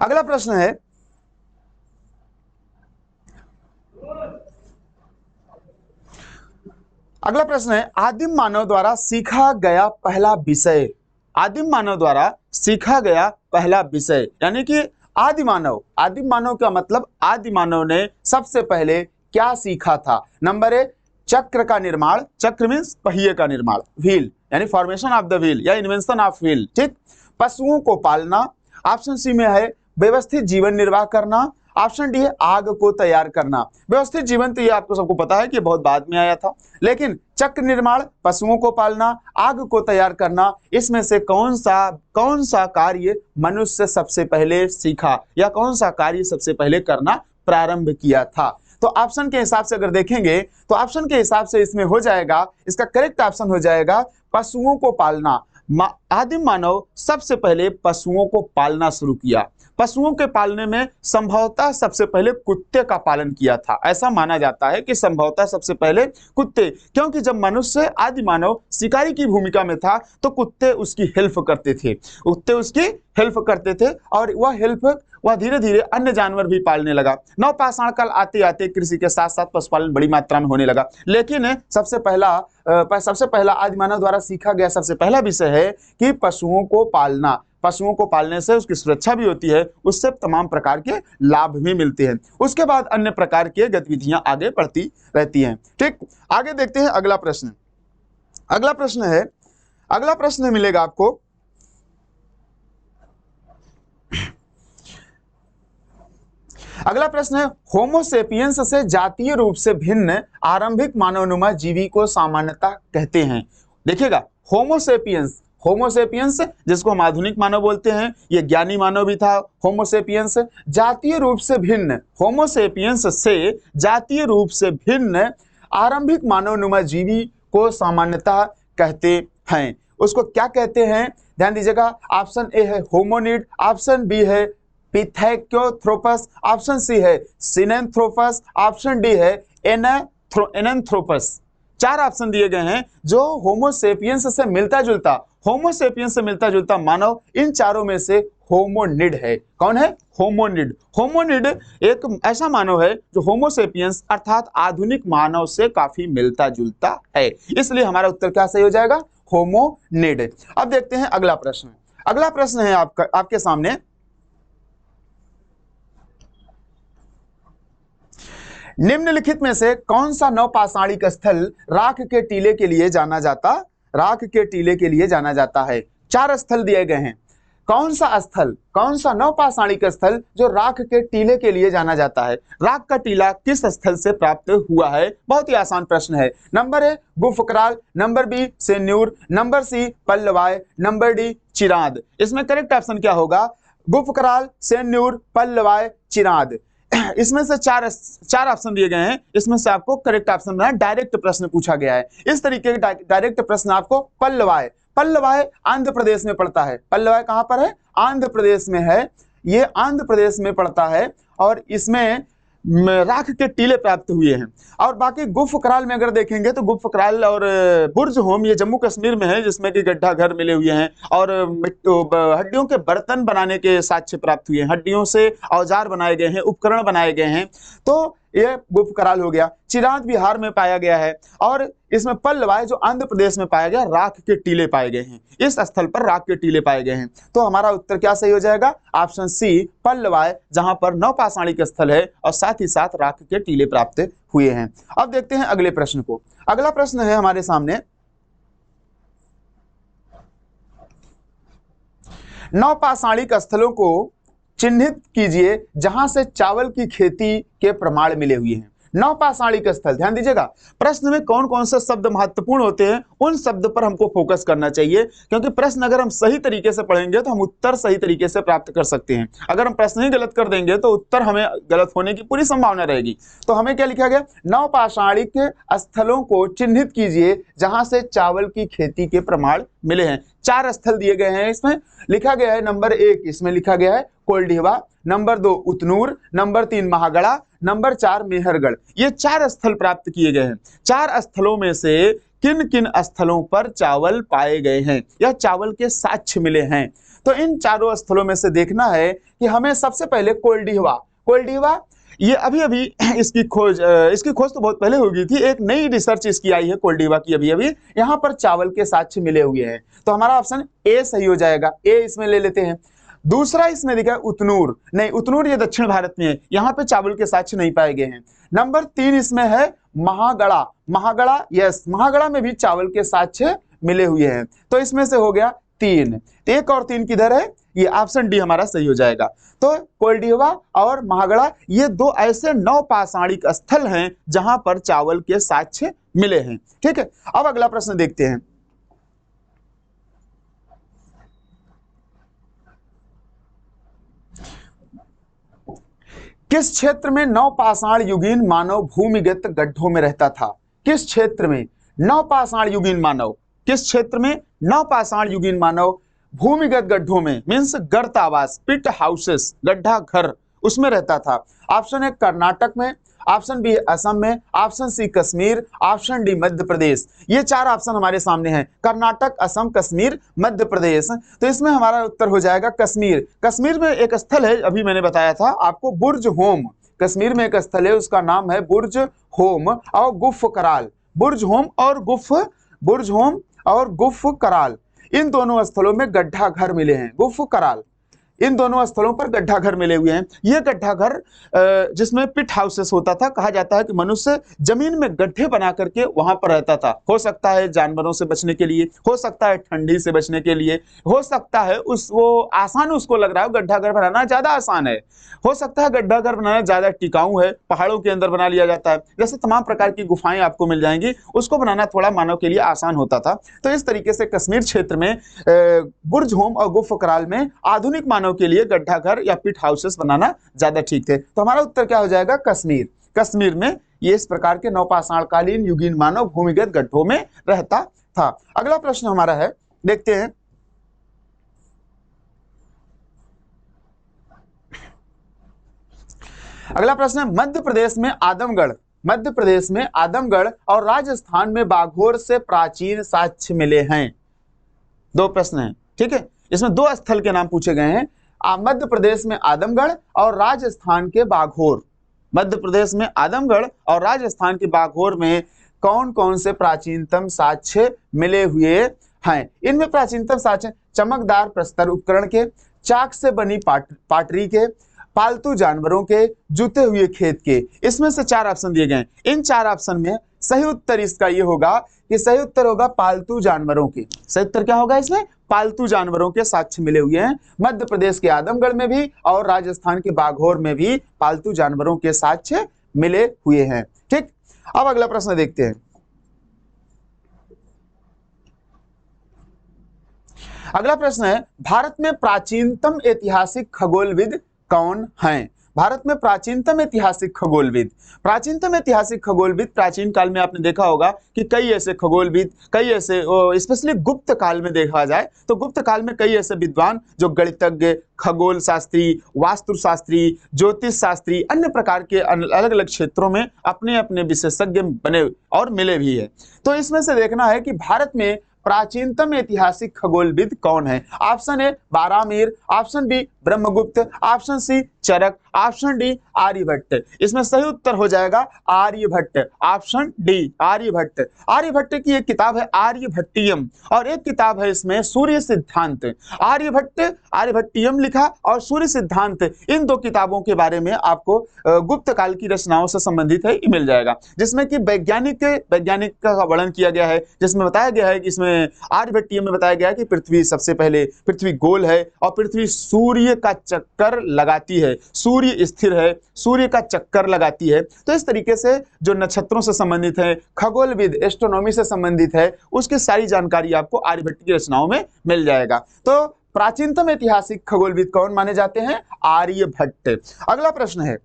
अगला प्रश्न है, आदिम मानव द्वारा सीखा गया पहला विषय। आदिम मानव द्वारा सीखा गया पहला विषय यानी कि आदिम मानव का मतलब आदि मानव ने सबसे पहले क्या सीखा था? नंबर ए, चक्र का निर्माण। चक्र मीन्स पहिए का निर्माण, व्हील यानी फॉर्मेशन ऑफ द व्हील या इन्वेंशन ऑफ व्हील। ठीक। पशुओं को पालना। ऑप्शन सी में है व्यवस्थित जीवन निर्वाह करना। ऑप्शन डी है आग को तैयार करना। व्यवस्थित जीवन तो ये आपको सबको पता है कि बहुत बाद में आया था, लेकिन चक्र निर्माण, पशुओं को पालना, आग को तैयार करना, इसमें से कौन सा कार्य मनुष्य सबसे पहले सीखा या कौन सा कार्य सबसे पहले करना प्रारंभ किया था? तो ऑप्शन के हिसाब से अगर देखेंगे तो ऑप्शन के हिसाब से इसमें हो जाएगा, इसका करेक्ट ऑप्शन हो जाएगा पशुओं को पालना। आदिम मानव सबसे पहले पशुओं को पालना शुरू किया। पशुओं के पालने में संभवतः सबसे पहले कुत्ते का पालन किया था। ऐसा माना जाता है कि संभवतः सबसे पहले कुत्ते, क्योंकि जब मनुष्य आदि मानव शिकारी की भूमिका में था तो कुत्ते उसकी हेल्प करते थे और वह धीरे धीरे अन्य जानवर भी पालने लगा। नवपाषाण काल आते आते कृषि के साथ साथ पशुपालन बड़ी मात्रा में होने लगा। लेकिन सबसे पहला आदि मानव द्वारा सीखा गया सबसे पहला विषय है कि पशुओं को पालना। पशुओं को पालने से उसकी सुरक्षा भी होती है, उससे तमाम प्रकार के लाभ भी मिलते हैं। उसके बाद अन्य प्रकार की गतिविधियां आगे बढ़ती रहती हैं। ठीक, आगे देखते हैं अगला प्रश्न। अगला प्रश्न मिलेगा आपको, अगला प्रश्न है होमो सेपियंस से जातीय रूप से भिन्न आरंभिक मानवनुमा जीवी को सामान्यतः कहते हैं। देखिएगा, होमो सेपियंस जिसको हम आधुनिक मानव बोलते हैं, ये ज्ञानी मानव भी था होमो सेपियंस। जातीय रूप से भिन्न, होमो सेपियंस से जातीय रूप से भिन्न आरंभिक मानवनुमा जीवी को सामान्यतः कहते हैं। उसको क्या कहते हैं? ध्यान दीजिएगा, ऑप्शन ए है होमोनिड, ऑप्शन बी है पिथेकोथ्रोपस, ऑप्शन सी है सिनेंथ्रोपस, ऑप्शन डी है एनेंथ्रोपस। 4 ऑप्शन दिए गए हैं जो होमो सेपियंस से मिलता जुलता मानव, इन चारों में से होमोनिड है। कौन है? होमोनिड। होमोनिड एक ऐसा मानव है जो होमो सेपियंस अर्थात आधुनिक मानव से काफी मिलता जुलता है, इसलिए हमारा उत्तर क्या सही हो जाएगा? होमोनिड। अब देखते हैं अगला प्रश्न। अगला प्रश्न है आपके सामने, निम्नलिखित में से कौन सा नवपाषाणिक स्थल राख के टीले के लिए जाना जाता है? 4 स्थल दिए गए हैं। कौन सा नवपाषाणिक स्थल जो राख के टीले के लिए जाना जाता है? राख का टीला किस स्थल से प्राप्त हुआ है? बहुत ही आसान प्रश्न है। Number A Gufkral, number B Senuwar, number C Pallavoy, number D Chirand. इसमें करेक्ट ऑप्शन क्या होगा? गुफकराल, सेन्यूर, पल्लवाय, चिराद। इसमें से चार ऑप्शन दिए गए हैं, इसमें से आपको करेक्ट ऑप्शन में डायरेक्ट प्रश्न पूछा गया है। इस तरीके के डायरेक्ट प्रश्न आपको पल्लवाय आंध्र प्रदेश में पड़ता है। पल्लवाय कहां पर है? आंध्र प्रदेश में है। ये आंध्र प्रदेश में पड़ता है और इसमें राख के टीले प्राप्त हुए हैं। और बाकी गुफ कराल में अगर देखेंगे तो गुफ कराल और बुर्ज होम ये जम्मू कश्मीर में है, जिसमें कि गड्ढा घर मिले हुए हैं और हड्डियों के बर्तन बनाने के साक्ष्य प्राप्त हुए हैं, हड्डियों से औजार बनाए गए हैं, उपकरण बनाए गए हैं। तो ये गुफ कराल हो गया। चिरांद बिहार में पाया गया है और इसमें पल्लवाय जो आंध्र प्रदेश में पाया गया, राख के टीले पाए गए हैं। इस स्थल पर राख के टीले पाए गए हैं। तो हमारा उत्तर क्या सही हो जाएगा? ऑप्शन सी पल्लवाय, जहां पर नवपाषाणिक स्थल है और साथ ही साथ राख के टीले प्राप्त हुए हैं। अब देखते हैं अगले प्रश्न को। अगला प्रश्न है हमारे सामने, नवपाषाणिक स्थलों को चिन्हित कीजिए जहां से चावल की खेती के प्रमाण मिले हुए हैं। नवपाषाणिक स्थल, ध्यान दीजिएगा, प्रश्न में कौन कौन से शब्द महत्वपूर्ण होते हैं उन शब्द पर हमको फोकस करना चाहिए, क्योंकि प्रश्न अगर हम सही तरीके से पढ़ेंगे तो हम उत्तर सही तरीके से प्राप्त कर सकते हैं। अगर हम प्रश्न ही गलत कर देंगे तो उत्तर हमें गलत होने की पूरी संभावना रहेगी। तो हमें क्या लिखा गया? नवपाषाणिक स्थलों को चिन्हित कीजिए जहां से चावल की खेती के प्रमाण मिले हैं। 4 स्थल दिए गए हैं। इसमें लिखा गया है नंबर 1, इसमें लिखा गया है Koldihwa, number 2 Utnur, number 3 Mahagara, number 4 Mehrgarh. ये 4 स्थल प्राप्त किए गए हैं। 4 स्थलों में से किन किन स्थलों पर चावल पाए गए हैं या चावल के साक्ष्य मिले हैं? तो इन चारों स्थलों में से देखना है कि हमें सबसे पहले कोल्डिहवा ये अभी इसकी खोज तो बहुत पहले हो गई थी। एक नई रिसर्च इसकी आई है कोल्डिहवा की अभी यहाँ पर चावल के साक्ष्य मिले हुए हैं। तो हमारा ऑप्शन ए सही हो जाएगा। ए इसमें ले लेते हैं। दूसरा इसमें दिखा उतनूर, नहीं उतनूर ये दक्षिण भारत में है, यहाँ पे चावल के साक्ष्य नहीं पाए गए हैं। नंबर 3 इसमें है महागड़ा, यस महागड़ा में भी चावल के साक्ष्य मिले हुए हैं। तो इसमें से हो गया 3, 1 और 3 किधर है? ये ऑप्शन डी हमारा सही हो जाएगा। तो कोल्डिहवा और महागड़ा ये 2 ऐसे नवपाषाणिक स्थल हैं जहां पर चावल के साक्ष्य मिले हैं। ठीक है, अब अगला प्रश्न देखते हैं। किस क्षेत्र में नवपाषाण युगीन मानव भूमिगत गड्ढों में रहता था? किस क्षेत्र में नवपाषाण युगीन मानव, किस क्षेत्र में नवपाषाण युगीन मानव भूमिगत गड्ढों में, मीन्स गर्तावास, पिट हाउसेस, गड्ढा घर, उसमें रहता था? ऑप्शन ए कर्नाटक में, ऑप्शन बी असम में, option C Kashmir, option D Madhya Pradesh. ये 4 ऑप्शन हमारे सामने हैं, कर्नाटक, असम, कश्मीर, मध्य प्रदेश। तो इसमें हमारा उत्तर हो जाएगा कश्मीर। कश्मीर में एक स्थल है, अभी मैंने बताया था आपको, बुर्ज होम। कश्मीर में एक स्थल है, उसका नाम है बुर्ज होम और गुफ कराल। बुर्ज होम और गुफ कराल, इन दोनों स्थलों में गड्ढा घर मिले हैं। गुफ कराल, इन दोनों स्थलों पर गड्ढा घर मिले हुए हैं। ये गड्ढा घर जिसमें पिट हाउसेस होता था, कहा जाता है कि मनुष्य जमीन में गड्ढे बना करके वहां पर रहता था। हो सकता है जानवरों से बचने के लिए, हो सकता है ठंडी से बचने के लिए, हो सकता है वो आसान उसको लग रहा है, गड्ढा घर बनाना ज्यादा आसान है, हो सकता है गड्ढा घर बनाना ज्यादा टिकाऊ है, पहाड़ों के अंदर बना लिया जाता है। जैसे तमाम प्रकार की गुफाएं आपको मिल जाएंगी, उसको बनाना थोड़ा मानव के लिए आसान होता था। तो इस तरीके से कश्मीर क्षेत्र में बुर्ज होम और गुफ कराल में आधुनिक मानव के लिए गड्ढा घर या पिट हाउसेस बनाना ज्यादा ठीक थे। तो हमारा उत्तर क्या हो जाएगा? कश्मीर। कश्मीर में ये इस प्रकार के नवपाषाणकालीन युगीन मानव भूमिगत गड्ढों में रहता था। अगला प्रश्न हमारा है, देखते हैं। अगला प्रश्न है, मध्य प्रदेश में आदमगढ़ और राजस्थान में बाघोर से प्राचीन साक्ष्य मिले हैं। 2 प्रश्न हैं, ठीक है, इसमें 2 स्थल के नाम पूछे गए हैं। मध्य प्रदेश में आदमगढ़ और राजस्थान के बाघोर। मध्य प्रदेश में आदमगढ़ और राजस्थान के बाघोर में कौन कौन से प्राचीनतम साक्ष्य मिले हुए हैं? इनमें प्राचीनतम साक्ष्य चमकदार प्रस्तर उपकरण के, चाक से बनी पाटरी के, पालतू जानवरों के, जूते हुए खेत के। इसमें से 4 ऑप्शन दिए गए। इन 4 ऑप्शन में सही उत्तर इसका ये होगा कि सही उत्तर होगा पालतू जानवरों के। सही उत्तर क्या होगा इसमें? पालतू जानवरों के साक्ष्य मिले हुए हैं। मध्य प्रदेश के आदमगढ़ में भी और राजस्थान के बाघोर में भी पालतू जानवरों के साक्ष्य मिले हुए हैं। ठीक, अब अगला प्रश्न देखते हैं। अगला प्रश्न है, भारत में प्राचीनतम ऐतिहासिक खगोलविद कौन हैं? भारत में प्राचीनतम ऐतिहासिक खगोलविद। प्राचीनतम ऐतिहासिक खगोलविद, प्राचीन काल में आपने देखा होगा कि कई ऐसे खगोलविद, कई ऐसे स्पेशली गुप्त काल में देखा जाए तो गुप्त काल में कई ऐसे विद्वान जो गणितज्ञ, खगोल शास्त्री, वास्तु शास्त्री, ज्योतिष शास्त्री, अन्य प्रकार के अलग अलग क्षेत्रों में अपने अपने विशेषज्ञ बने और मिले भी है। तो इसमें से देखना है कि भारत में प्राचीनतम ऐतिहासिक खगोलविद कौन है। Option A Varahamihir, option B Brahmagupta, option C Charak, option D Aryabhatta. इसमें सही उत्तर हो जाएगा आर्यभट्ट, ऑप्शन डी आर्यभट्ट। आर्यभट्ट की एक किताब है आर्यभट्टियम और एक किताब है इसमें सूर्य सिद्धांत। आर्यभट्टियम लिखा और सूर्य सिद्धांत, इन दो किताबों के बारे में आपको गुप्त काल की रचनाओं से संबंधित है मिल जाएगा, जिसमें कि वैज्ञानिक का वर्णन किया गया है, जिसमें बताया गया है कि इसमें आर्यभट्टियम में बताया गया है कि पृथ्वी सबसे पहले पृथ्वी गोल है और पृथ्वी सूर्य का चक्कर लगाती है, सूर्य स्थिर है, सूर्य का चक्कर लगाती है। तो इस तरीके से जो नक्षत्रों से संबंधित है, खगोलविद, एस्ट्रोनॉमी से संबंधित है, उसकी सारी जानकारी आपको आर्यभट्ट की रचनाओं में मिल जाएगा। तो प्राचीनतम ऐतिहासिक खगोलविद कौन माने जाते हैं? आर्यभट्ट। अगला प्रश्न है,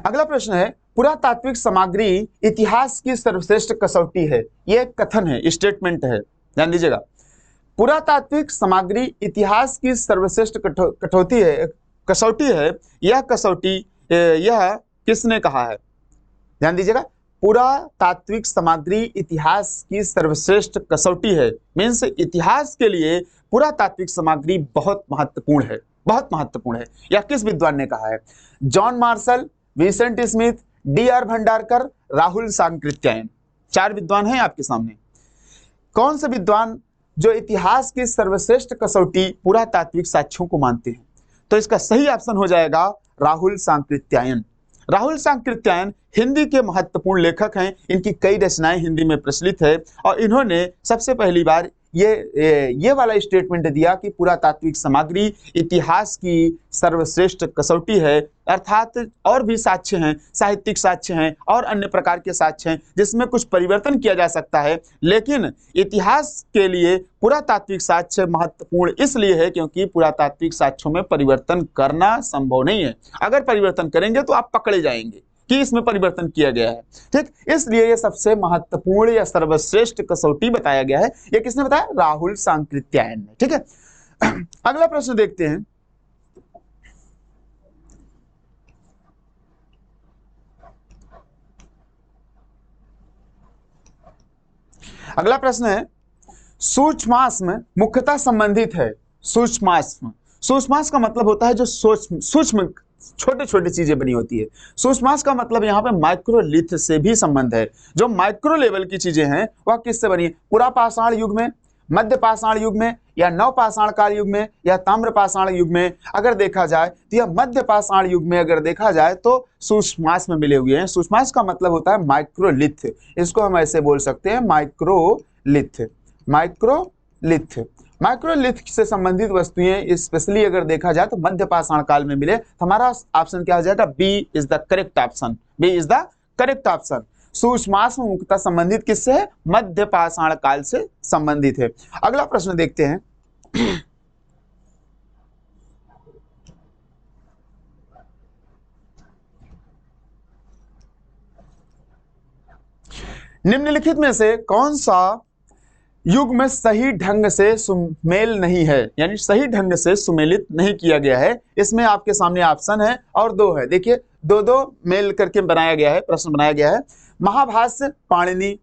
अगला प्रश्न है, पुरातात्विक सामग्री इतिहास की सर्वश्रेष्ठ कसौटी है। यह एक कथन है, स्टेटमेंट है, ध्यान दीजिएगा। पुरातात्विक सामग्री इतिहास की सर्वश्रेष्ठ कसौटी है। यह कसौटी यह किसने कहा है? ध्यान दीजिएगा, पुरातात्विक सामग्री इतिहास की सर्वश्रेष्ठ कसौटी है, मीन्स इतिहास के लिए पुरातात्विक सामग्री बहुत महत्वपूर्ण है, बहुत महत्वपूर्ण है। यह किस विद्वान ने कहा है? John Marshall, Vincent Smith, DR. Bhandarkar, Rahul Sankrityayan. चार विद्वान हैं आपके सामने। कौन से विद्वान जो इतिहास की सर्वश्रेष्ठ कसौटी पुरातात्विक साक्ष्यों को मानते हैं? तो इसका सही ऑप्शन हो जाएगा राहुल सांकृत्यायन। राहुल सांकृत्यायन हिंदी के महत्वपूर्ण लेखक हैं। इनकी कई रचनाएं हिंदी में प्रचलित है और इन्होंने सबसे पहली बार ये वाला स्टेटमेंट दिया कि पुरातात्विक सामग्री इतिहास की सर्वश्रेष्ठ कसौटी है, अर्थात और भी साक्ष्य हैं, साहित्यिक साक्ष्य हैं और अन्य प्रकार के साक्ष्य हैं जिसमें कुछ परिवर्तन किया जा सकता है, लेकिन इतिहास के लिए पुरातात्विक साक्ष्य महत्वपूर्ण इसलिए है क्योंकि पुरातात्विक साक्ष्यों में परिवर्तन करना संभव नहीं है। अगर परिवर्तन करेंगे तो आप पकड़े जाएंगे कि इसमें परिवर्तन किया गया है, ठीक। इसलिए ये सबसे महत्वपूर्ण या सर्वश्रेष्ठ कसौटी बताया गया है। ये किसने बताया? राहुल सांकृत्यायन ने, ठीक है। अगला प्रश्न देखते हैं, अगला प्रश्न है, सूक्ष्माश्म मुख्यतः संबंधित है। सूक्ष्माश्म, सूक्ष्माश्म का मतलब होता है जो सूक्ष्म छोटे छोटे चीजें बनी होती है। सूक्ष्माश्म का मतलब यहाँ पे माइक्रोलिथ से भी संबंध है। जो माइक्रो लेवल की चीजें हैं वह किससे बनी है? पुरापाषाण युग में, मध्य पाषाण युग में, या नवपाषाण काल युग में, या ताम्रपाषाण युग में। अगर देखा जाए तो यह मध्य पाषाण युग में अगर देखा जाए तो सूक्ष्माश्म मिले हुए हैं। सूक्ष्माश्म का मतलब होता है माइक्रोलिथ, इसको हम ऐसे बोल सकते हैं माइक्रोलिथ। माइक्रोलिथ, माइक्रोलिथ से संबंधित वस्तुएं स्पेशली अगर देखा जाए तो मध्य पाषाण काल में मिले। तो हमारा ऑप्शन क्या हो जाएगा? B is the correct option, B is the correct option. सूक्ष्माश्म मुख्यतः संबंधित किससे है? मध्य पाषाण काल से संबंधित है। अगला प्रश्न देखते हैं, निम्नलिखित में से कौन सा युग में सही ढंग से सुमेल नहीं है, यानी सही ढंग से सुमेलित नहीं किया गया है? इसमें आपके सामने ऑप्शन है और दो है, देखिए दो दो मेल करके बनाया गया है, प्रश्न बनाया गया है। महाभाष्य पाणिनि,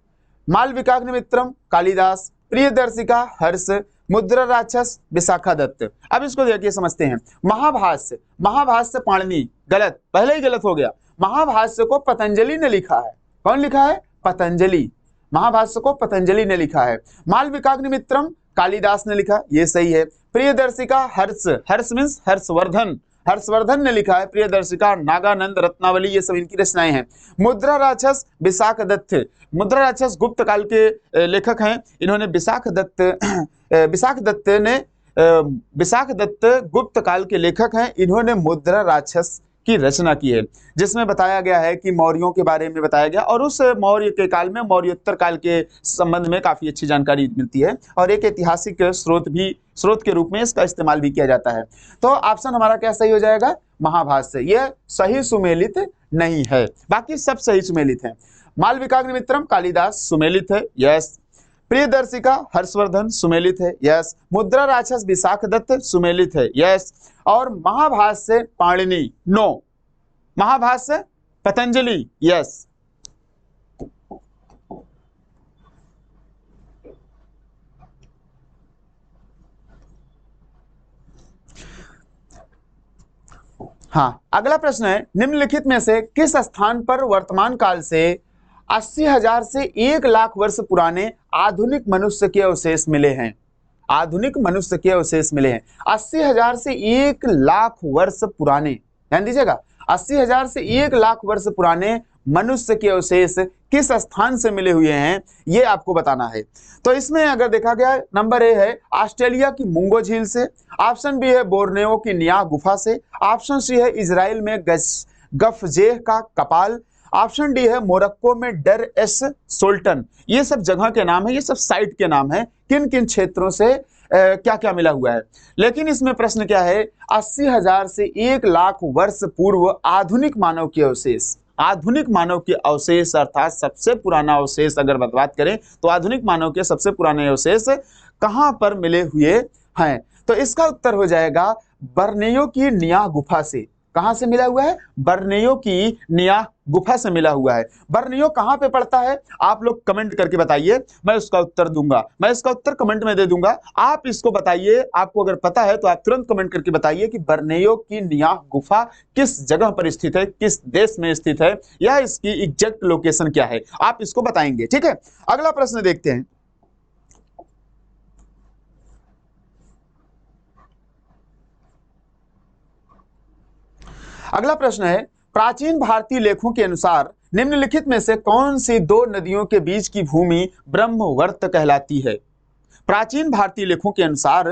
मालविकाग्निमित्रम कालिदास, प्रियदर्शिका हर्ष, मुद्रा राक्षस विशाखादत्त। अब इसको देखिए समझते हैं। महाभाष्य, महाभाष्य पाणिनि गलत, पहले ही गलत हो गया। महाभाष्य को पतंजलि ने लिखा है। कौन लिखा है? पतंजलि। महाभाष्य को पतंजलि ने लिखा है। मालविकाग्निमित्रम कालिदास ने लिखा, ये सही है। प्रियदर्शिका हर्ष, हर्ष मीन्स हर्षवर्धन, हर्षवर्धन ने लिखा है। प्रियदर्शिका, नागानंद, रत्नावली, ये सब इनकी रचनाएं हैं। मुद्रा राक्षस विशाखदत्त, मुद्रा राक्षस गुप्त काल के लेखक हैं। इन्होंने विशाखदत्त गुप्त काल के लेखक हैं। इन्होंने मुद्रा राक्षस की रचना की है, जिसमें बताया गया है कि मौर्यों के बारे में बताया गया और उस मौर्य के काल में मौर्योत्तर काल के संबंध में काफी अच्छी जानकारी मिलती है और एक ऐतिहासिक स्रोत के रूप में इसका इस्तेमाल भी किया जाता है। तो ऑप्शन हमारा क्या सही हो जाएगा? महाभाष्य। यह सही सुमेलित नहीं है, बाकी सब सही सुमेलित है। मालविकाग्निमित्रम कालिदास सुमेलित है, यस। प्रियदर्शिका हर्षवर्धन सुमेलित है, यस। मुद्रा राक्षस विशाखदत्त सुमेलित है, यस। और महाभाष्य पाणिनि, नो। महाभाष्य पतंजलि, यस। हाँ, अगला प्रश्न है, निम्नलिखित में से किस स्थान पर वर्तमान काल से 80,000 से 1 लाख वर्ष पुराने आधुनिक मनुष्य के अवशेष मिले हैं? आधुनिक मनुष्य के अवशेष मिले हैं। 80,000 से 1 लाख वर्ष पुराने, ध्यान दीजिएगा, 80,000 से 1 लाख वर्ष पुराने मनुष्य के अवशेष किस स्थान से मिले हुए हैं, ये आपको बताना है। तो इसमें अगर देखा गया, नंबर ए है ऑस्ट्रेलिया की मुंगो झील से, ऑप्शन बी है बोर्नियो की नियाह गुफा से, ऑप्शन सी है इजराइल में गफजेह का कपाल, ऑप्शन डी है मोरक्को में डर एस सोल्टन। ये सब जगह के नाम है, ये सब साइट के नाम है, किन किन क्षेत्रों से क्या क्या मिला हुआ है। लेकिन इसमें प्रश्न क्या है, 80,000 से 1 लाख वर्ष पूर्व आधुनिक मानव के अवशेष, आधुनिक मानव के अवशेष अर्थात सबसे पुराना अवशेष अगर बात करें तो आधुनिक मानव के सबसे पुराने अवशेष कहां पर मिले हुए हैं? तो इसका उत्तर हो जाएगा बर्नियो की नियाह गुफा से। कहां से मिला हुआ है? बर्नियो की नियाह गुफा से मिला हुआ है। बर्नियो कहां पे पड़ता है? आप लोग कमेंट करके बताइए, मैं उसका उत्तर दूंगा, मैं इसका उत्तर कमेंट में दे दूंगा। आप इसको बताइए, आपको अगर पता है तो आप तुरंत कमेंट करके बताइए कि बर्नियो की नियाह गुफा किस जगह पर स्थित है, किस देश में स्थित है, या इसकी एग्जैक्ट लोकेशन क्या है, आप इसको बताएंगे। ठीक है, अगला प्रश्न देखते हैं। अगला प्रश्न है, प्राचीन भारतीय लेखों के अनुसार निम्नलिखित में से कौन सी 2 नदियों के बीच की भूमि ब्रह्मवर्त कहलाती है? प्राचीन भारतीय लेखों के अनुसार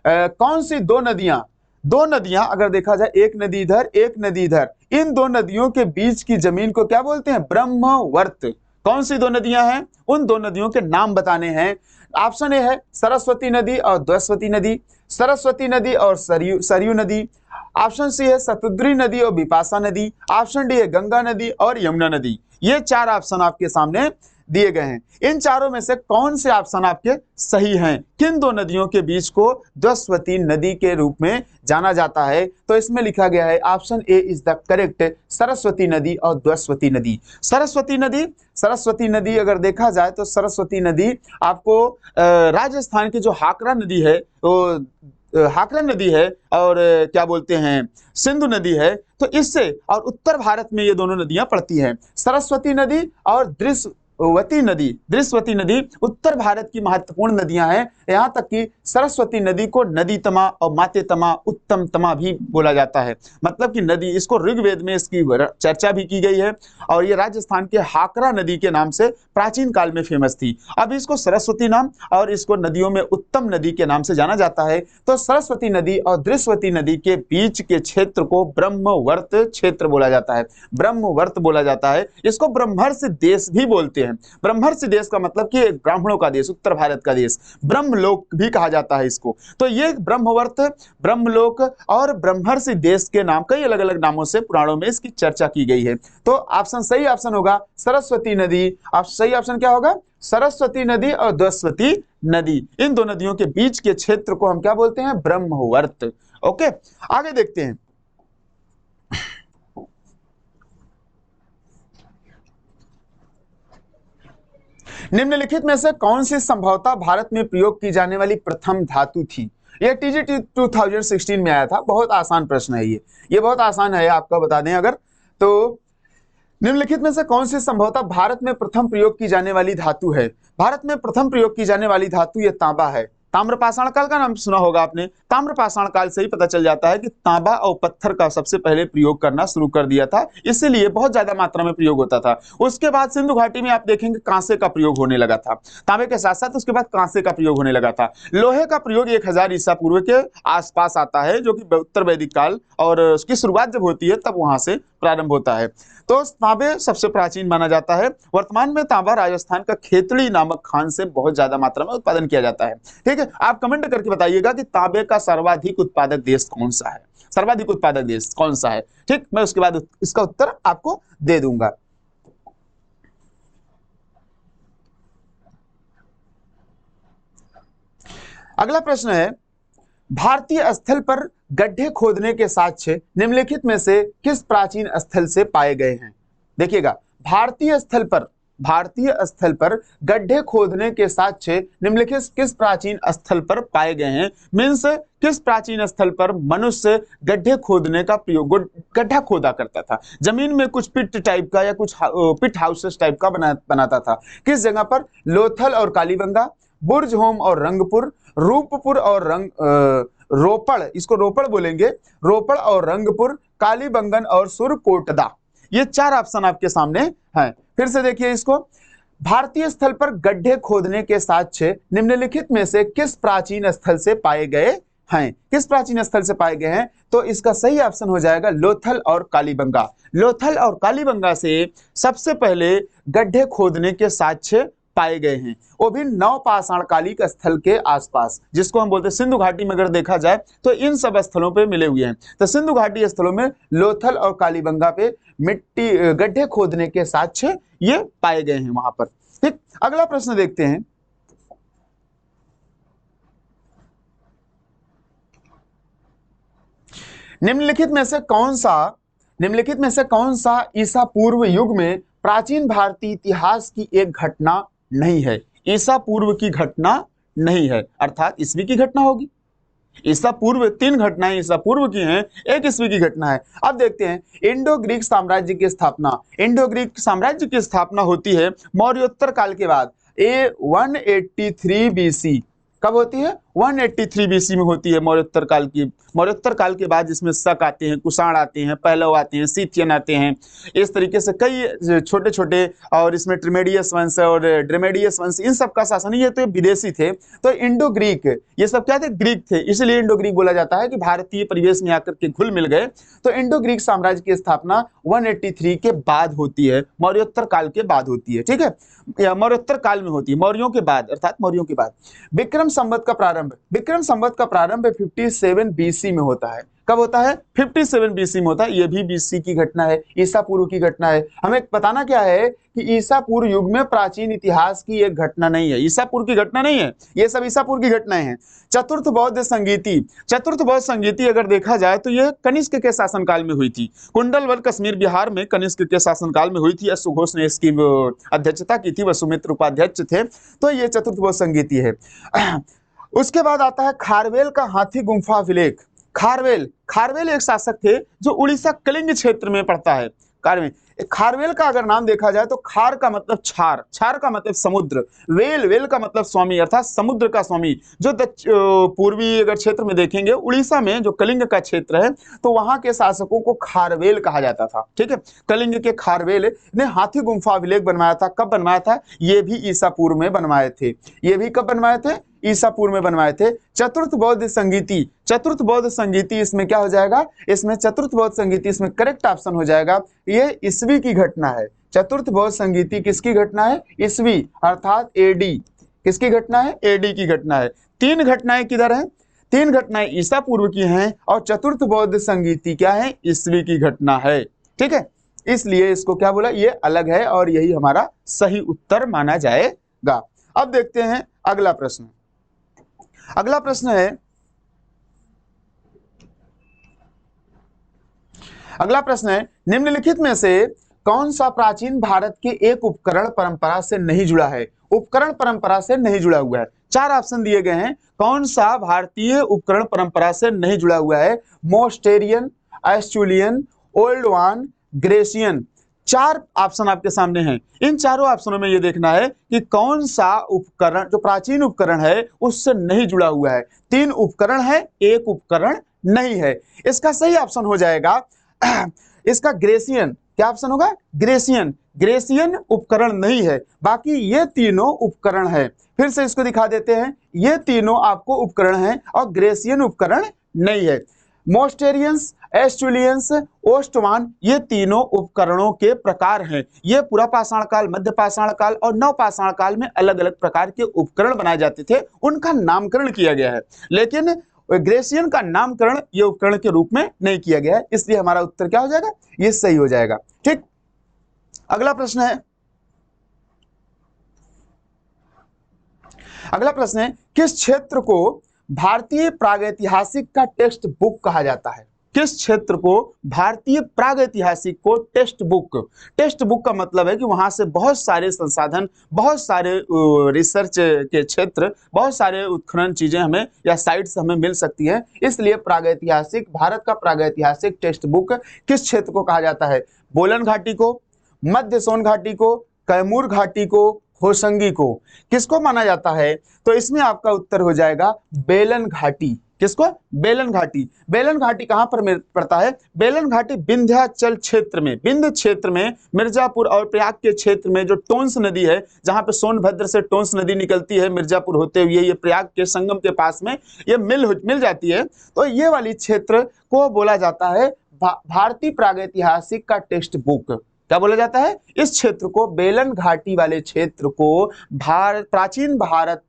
कौन सी 2 नदियां अगर देखा जाए, एक नदी इधर एक नदी इधर, इन 2 नदियों के बीच की जमीन को क्या बोलते हैं? ब्रह्मवर्त। कौन सी 2 नदियां हैं? उन 2 नदियों के नाम बताने हैं। ऑप्शन ए है सरस्वती नदी और द्वैस्वती नदी, सरस्वती नदी और सरयू नदी, ऑप्शन सी है सतुद्री नदी और बिपाशा नदी, ऑप्शन डी है गंगा नदी और यमुना नदी। ये 4 ऑप्शन आपके सामने दिए गए हैं। इन चारों में से कौन से ऑप्शन आपके सही हैं? किन 2 नदियों के बीच को द्वैस्वती नदी के रूप में जाना जाता है? तो इसमें लिखा गया है option A is the correct, Saraswati नदी और द्वैस्वती नदी। सरस्वती नदी अगर देखा जाए तो सरस्वती नदी आपको राजस्थान की जो हाकरा नदी है, वो हाकरा नदी है और क्या बोलते हैं सिंधु नदी है, तो इससे और उत्तर भारत में ये दोनों नदियां पड़ती हैं, सरस्वती नदी और दृश्यवती नदी उत्तर भारत की महत्वपूर्ण नदियां हैं। यहां तक कि सरस्वती नदी को नदी तमा और माते तमा उत्तम तमा भी बोला जाता है, मतलब कि नदी, इसको ऋग्वेद में इसकी चर्चा भी की गई है और ये राजस्थान के हाकरा नदी के नाम से प्राचीन काल में फेमस थी। अब इसको सरस्वती नाम और इसको नदियों में उत्तम नदी के नाम से जाना जाता है। तो सरस्वती नदी और दृश्यवती नदी के बीच के क्षेत्र को ब्रह्मवर्त क्षेत्र बोला जाता है, ब्रह्मवर्त बोला जाता है। इसको ब्रह्मर्षि देश भी बोलते हैं। ब्रह्मर्षि देश का मतलब कि ब्राह्मणों का देश, उत्तर भारत का देश, ब्रह्मलोक भी कहा जाता है इसको। तो ये ब्रह्मवर्त, ब्रह्मलोक और ब्रह्मर्षि देश के नाम, कई अलग अलग नामों से पुराणों में इसकी चर्चा की गई है। तो ऑप्शन सही ऑप्शन होगा सरस्वती नदी। अब सही ऑप्शन क्या होगा? सरस्वती नदी और द्वैस्वती नदी, इन 2 नदियों के बीच के क्षेत्र को हम क्या बोलते हैं? ब्रह्मवर्त। ओके, आगे देखते हैं। निम्नलिखित में से कौन सी संभवतः भारत में प्रयोग की जाने वाली प्रथम धातु थी? ये टीजीटी 2016 में आया था, बहुत आसान प्रश्न है ये बहुत आसान है, आपको बता दें अगर तो। निम्नलिखित में से कौन सी संभवतः भारत में प्रथम प्रयोग की जाने वाली धातु है? भारत में प्रथम प्रयोग की जाने वाली धातु ये तांबा है। ताम्रपाषाण काल का नाम सुना होगा आपने। ताम्रपाषाण काल से ही पता चल जाता है कि तांबा और पत्थर का सबसे पहले प्रयोग करना शुरू कर दिया था, इसीलिए बहुत ज्यादा मात्रा में प्रयोग होता था। उसके बाद सिंधु घाटी में आप देखेंगे कांसे का प्रयोग होने लगा था। तांबे के साथ साथ उसके बाद कांसे का प्रयोग होने लगा था। लोहे का प्रयोग 1000 ईसा पूर्व के आसपास आता है, जो कि उत्तर वैदिक काल और उसकी शुरुआत जब होती है तब वहां से प्रारंभ होता है। तो तांबे सबसे प्राचीन माना जाता है। वर्तमान में तांबा राजस्थान का खेतड़ी नामक खान से बहुत ज्यादा मात्रा में उत्पादन किया जाता है। ठीक है, आप कमेंट करके बताइएगा कि तांबे का सर्वाधिक उत्पादक देश कौन सा है, सर्वाधिक उत्पादक देश कौन सा है। ठीक, मैं उसके बाद इसका उत्तर आपको दे दूंगा। अगला प्रश्न है, भारतीय स्थल पर गड्ढे खोदने के साक्ष्य निम्नलिखित में से किस प्राचीन स्थल से पाए गए हैं। देखिएगा, भारतीय स्थल पर गड्ढे खोदने के साक्ष्य निम्नलिखित किस प्राचीन स्थल पर पाए गए हैं। मीन्स किस प्राचीन स्थल पर मनुष्य गड्ढे खोदने का प्रयोग, गड्ढा खोदा करता था, जमीन में कुछ पिट टाइप का या कुछ पिट हाउसेस टाइप का बनाता था। किस जगह पर? लोथल और कालीबंगा, बुर्जहोम और रंगपुर, रूपपुर और रोपड़, इसको रोपड़ बोलेंगे, रोपड़ और रंगपुर, कालीबंगन और सुरकोटदा। ये 4 ऑप्शन आपके सामने हैं। फिर से देखिए इसको, भारतीय स्थल पर गड्ढे खोदने के साक्ष्य निम्नलिखित में से किस प्राचीन स्थल से पाए गए हैं। किस प्राचीन स्थल से पाए गए हैं? तो इसका सही ऑप्शन हो जाएगा लोथल और कालीबंगा। लोथल और कालीबंगा से सबसे पहले गड्ढे खोदने के साक्ष्य पाए गए हैं, वो भी नवपाषाण कालिक स्थल के आसपास, जिसको हम बोलते हैं सिंधु घाटी में। अगर देखा जाए तो इन सब स्थलों पे मिले हुए हैं। तो सिंधु घाटी स्थलों में लोथल और कालीबंगा पे मिट्टी गड्ढे खोदने के साक्ष्य ये पाए गए हैं वहां पर। ठीक, अगला प्रश्न देखते हैं। निम्नलिखित में से कौन सा ईसा पूर्व युग में प्राचीन भारतीय इतिहास की एक घटना नहीं है। ईसा पूर्व की घटना नहीं है, अर्थात ईस्वी की घटना होगी। ईसा पूर्व 3 घटनाएं ईसा पूर्व की हैं, 1 ईस्वी की घटना है। अब देखते हैं, इंडो ग्रीक साम्राज्य की स्थापना। इंडो ग्रीक साम्राज्य की स्थापना होती है मौर्योत्तर काल के बाद, 183 बीसी। कब होती है? 183 बीसी में होती है मौर्योत्तर काल की। मौर्योत्तर काल के बाद इसमें शक आते हैं, कुषाण आते हैं, पहलव आते हैं, सीथियन आते हैं, इस तरीके से कई छोटे छोटे, और इसमें ट्रिमेडियस वंश और ड्रेमेडियस वंश, इन सब का शासन, ये तो विदेशी थे। तो इंडो ग्रीक, ये सब क्या थे? ग्रीक थे, इसलिए इंडो ग्रीक बोला जाता है कि भारतीय परिवेश में आकर के घुल मिल गए। तो इंडो ग्रीक साम्राज्य की स्थापना 183 के बाद होती है, मौर्योत्तर काल के बाद होती है। ठीक है, मौर्योत्तर काल में होती है, मौर्यों के बाद, अर्थात मौर्यों के बाद। विक्रम संवत का प्रारंभ 57 बीसी में होता है। कब होता है? 57 बीसी में होता है। यह भी बीसी की घटना है, ईसा पूर्व की घटना है। हमें बताना क्या है कि ईसा पूर्व युग में प्राचीन इतिहास की एक घटना नहीं है, ईसा पूर्व की घटना नहीं है, ये सब ईसा पूर्व की घटनाएं हैं। चतुर्थ बौद्ध संगीति अगर देखा जाए तो यह कनिष्क के शासनकाल में हुई थी। कुंडलवल कश्मीर बिहार में कनिष्क के शासनकाल में हुई थी। सुघोष ने इसकी अध्यक्षता की थी, वसुमित्र उपाध्यक्ष थे। तो ये चतुर्थ बौद्ध संगीति है। उसके बाद आता है खारवेल का हाथी गुम्फा अभिलेख। खारवेल एक शासक थे जो उड़ीसा कलिंग क्षेत्र में पड़ता है। खारवेल का अगर नाम देखा जाए तो खार का मतलब छार का मतलब समुद्र, वेल का मतलब स्वामी, अर्थात समुद्र का स्वामी। जो पूर्वी अगर क्षेत्र में देखेंगे, उड़ीसा में जो कलिंग का क्षेत्र है, तो वहां के शासकों को खारवेल कहा जाता था। ठीक है, कलिंग के खारवेल ने हाथी गुम्फा अभिलेख बनवाया था। कब बनवाया था? ये भी ईसा पूर्व में बनवाए थे। ये भी कब बनवाए थे? ईसा पूर्व में बनवाए थे। चतुर्थ बौद्ध संगीति इसमें क्या हो जाएगा? इसमें चतुर्थ बौद्ध संगीति इसमें करेक्ट ऑप्शन हो जाएगा। ये ईस्वी की घटना है। चतुर्थ बौद्ध संगीति किसकी घटना है? ईस्वी, अर्थात एडी। किसकी घटना है? एडी की घटना है। 3 घटनाएं किधर हैं? 3 घटनाएं ईसा पूर्व की हैं और चतुर्थ बौद्ध संगीति क्या है? ईस्वी की घटना है। ठीक है, इसलिए इसको क्या बोला? ये अलग है और यही हमारा सही उत्तर माना जाएगा। अब देखते हैं अगला प्रश्न। अगला प्रश्न है, निम्नलिखित में से कौन सा प्राचीन भारत के एक उपकरण परंपरा से नहीं जुड़ा है? उपकरण परंपरा से नहीं जुड़ा हुआ है। 4 ऑप्शन दिए गए हैं, कौन सा भारतीय उपकरण परंपरा से नहीं जुड़ा हुआ है? मोस्टेरियन, एस्चुलियन, ओल्ड वन, ग्रेसियन। चार ऑप्शन आपके सामने हैं। इन चारों ऑप्शनों में ये देखना है कि कौन सा उपकरण जो प्राचीन उपकरण है उससे नहीं जुड़ा हुआ है। 3 उपकरण है, एक उपकरण नहीं है। इसका सही ऑप्शन हो जाएगा इसका ग्रेसियन। क्या ऑप्शन होगा? ग्रेसियन। ग्रेसियन उपकरण नहीं है, बाकी ये तीनों उपकरण है। फिर से इसको दिखा देते हैं, ये तीनों आपको उपकरण हैं और ग्रेसियन उपकरण नहीं है। मोस्टेरियंस, एस्टुलियंस, ओस्टवान ये तीनों उपकरणों के प्रकार हैं। ये पूरा पाषाण काल, मध्य पाषाण काल और नव पाषाण काल में अलग अलग प्रकार के उपकरण बनाए जाते थे, उनका नामकरण किया गया है। लेकिन ग्रेसियन का नामकरण ये उपकरण के रूप में नहीं किया गया है, इसलिए हमारा उत्तर क्या हो जाएगा? ये सही हो जाएगा। ठीक, अगला प्रश्न है, अगला प्रश्न है किस क्षेत्र को भारतीय प्रागैतिहासिक का टेक्स्ट बुक कहा जाता है? किस क्षेत्र को भारतीय प्रागैतिहासिक को टेक्स्ट बुक? टेक्स्ट बुक का मतलब है कि वहां से बहुत सारे संसाधन, बहुत सारे रिसर्च के क्षेत्र, बहुत सारे उत्खनन चीजें हमें या साइट्स हमें मिल सकती हैं। इसलिए प्रागैतिहासिक, भारत का प्रागैतिहासिक टेक्स्ट बुक किस क्षेत्र को कहा जाता है? बोलन घाटी को, मध्य सोन घाटी को, कैमूर घाटी को, होशंगी को। किसको माना जाता है? तो इसमें आपका उत्तर हो जाएगा बेलन घाटी। किसको? बेलन घाटी। बेलन घाटी कहां पर पड़ता है? बेलन घाटी विंध्याचल क्षेत्र में, विंध्य क्षेत्र में, मिर्जापुर और प्रयाग के क्षेत्र में जो टोंस नदी है, जहां पे सोनभद्र से टोंस नदी निकलती है मिर्जापुर होते हुए, ये प्रयाग के संगम के पास में ये मिल जाती है। तो ये वाली क्षेत्र को बोला जाता है भारतीय प्रागैतिहासिक का टेक्स्ट बुक। क्या बोला जाता है? इस क्षेत्र को, बेलन घाटी वाले क्षेत्र को प्राचीन भारत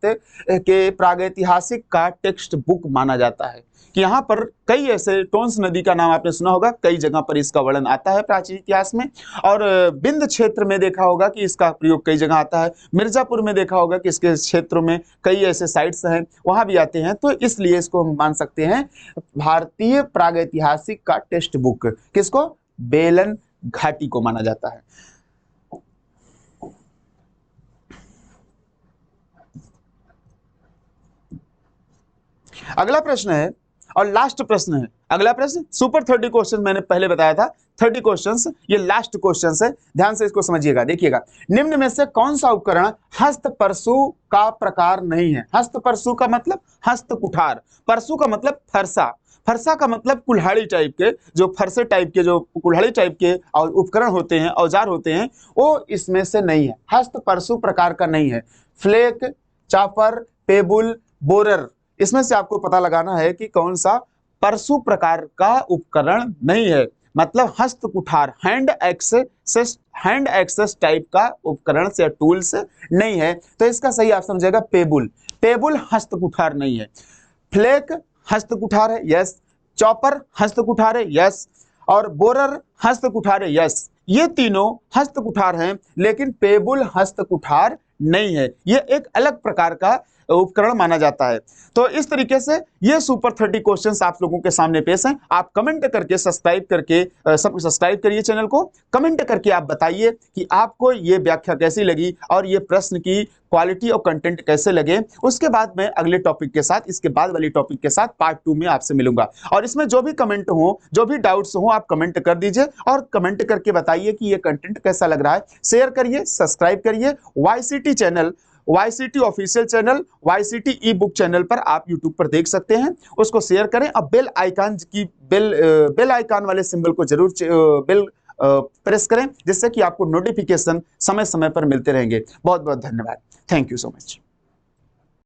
के प्रागैतिहासिक का टेक्स्ट बुक माना जाता है। कि यहाँ पर कई ऐसे, टोंस नदी का नाम आपने सुना होगा, कई जगह पर इसका वर्णन आता है प्राचीन इतिहास में। और विंध्य क्षेत्र में देखा होगा कि इसका प्रयोग कई जगह आता है। मिर्जापुर में देखा होगा कि इसके क्षेत्रों में कई ऐसे साइट्स हैं, वहां भी आते हैं। तो इसलिए इसको हम मान सकते हैं भारतीय प्रागैतिहासिक का टेक्स्ट बुक। किसको? बेलन घाटी को माना जाता है। अगला प्रश्न है और लास्ट प्रश्न है। अगला प्रश्न सुपर 30 क्वेश्चन मैंने पहले बताया था, 30 क्वेश्चंस, ये लास्ट क्वेश्चंस है, ध्यान से इसको समझिएगा। देखिएगा, निम्न में से कौन सा उपकरण हस्त परशु का प्रकार नहीं है? हस्त परशु का मतलब हस्त कुठार, परशु का मतलब फरसा, फरसा का मतलब कुल्हाड़ी टाइप के, जो फरसे टाइप के, जो कुल्हाड़ी टाइप के और उपकरण होते हैं, औजार होते हैं, वो इसमें से नहीं है, हस्त परशु प्रकार का नहीं है। फ्लेक, चापर, पेबुल, बोरर, इसमें से आपको पता लगाना है कि कौन सा परशु प्रकार का उपकरण नहीं है, मतलब हस्त कुठार, हैंड एक्सेस टाइप का उपकरण से, टूल से नहीं है। तो इसका सही ऑप्शन हो जाएगा पेबुल। पेबुल हस्त कुठार नहीं है। फ्लेक हस्त कुठार है, यस। चॉपर हस्त कुठार है, यस। और बोरर हस्त कुठार है, यस। ये तीनों हस्त कुठार हैं, लेकिन पेबुल हस्त कुठार नहीं है। ये एक अलग प्रकार का उपकरण माना जाता है। तो इस तरीके से ये सुपर 30 क्वेश्चंस आप लोगों के सामने पेश हैं। आप कमेंट करके, सब्सक्राइब करके, सब सब्सक्राइब करिए चैनल को, कमेंट करके आप बताइए कि आपको ये व्याख्या कैसी लगी और ये प्रश्न की क्वालिटी और कंटेंट कैसे लगे। उसके बाद मैं अगले टॉपिक के साथ, इसके बाद वाली टॉपिक के साथ पार्ट 2 में आपसे मिलूंगा। और इसमें जो भी कमेंट हो, जो भी डाउट्स हो, आप कमेंट कर दीजिए और कमेंट करके बताइए कि ये कंटेंट कैसा लग रहा है। शेयर करिए, सब्सक्राइब करिए। YCT channel, YCT official channel, YCT ई बुक चैनल पर आप यूट्यूब पर देख सकते हैं, उसको शेयर करें। अब बेल आइकन वाले सिंबल को जरूर प्रेस करें, जिससे कि आपको नोटिफिकेशन समय समय पर मिलते रहेंगे। बहुत बहुत धन्यवाद। Thank you so much.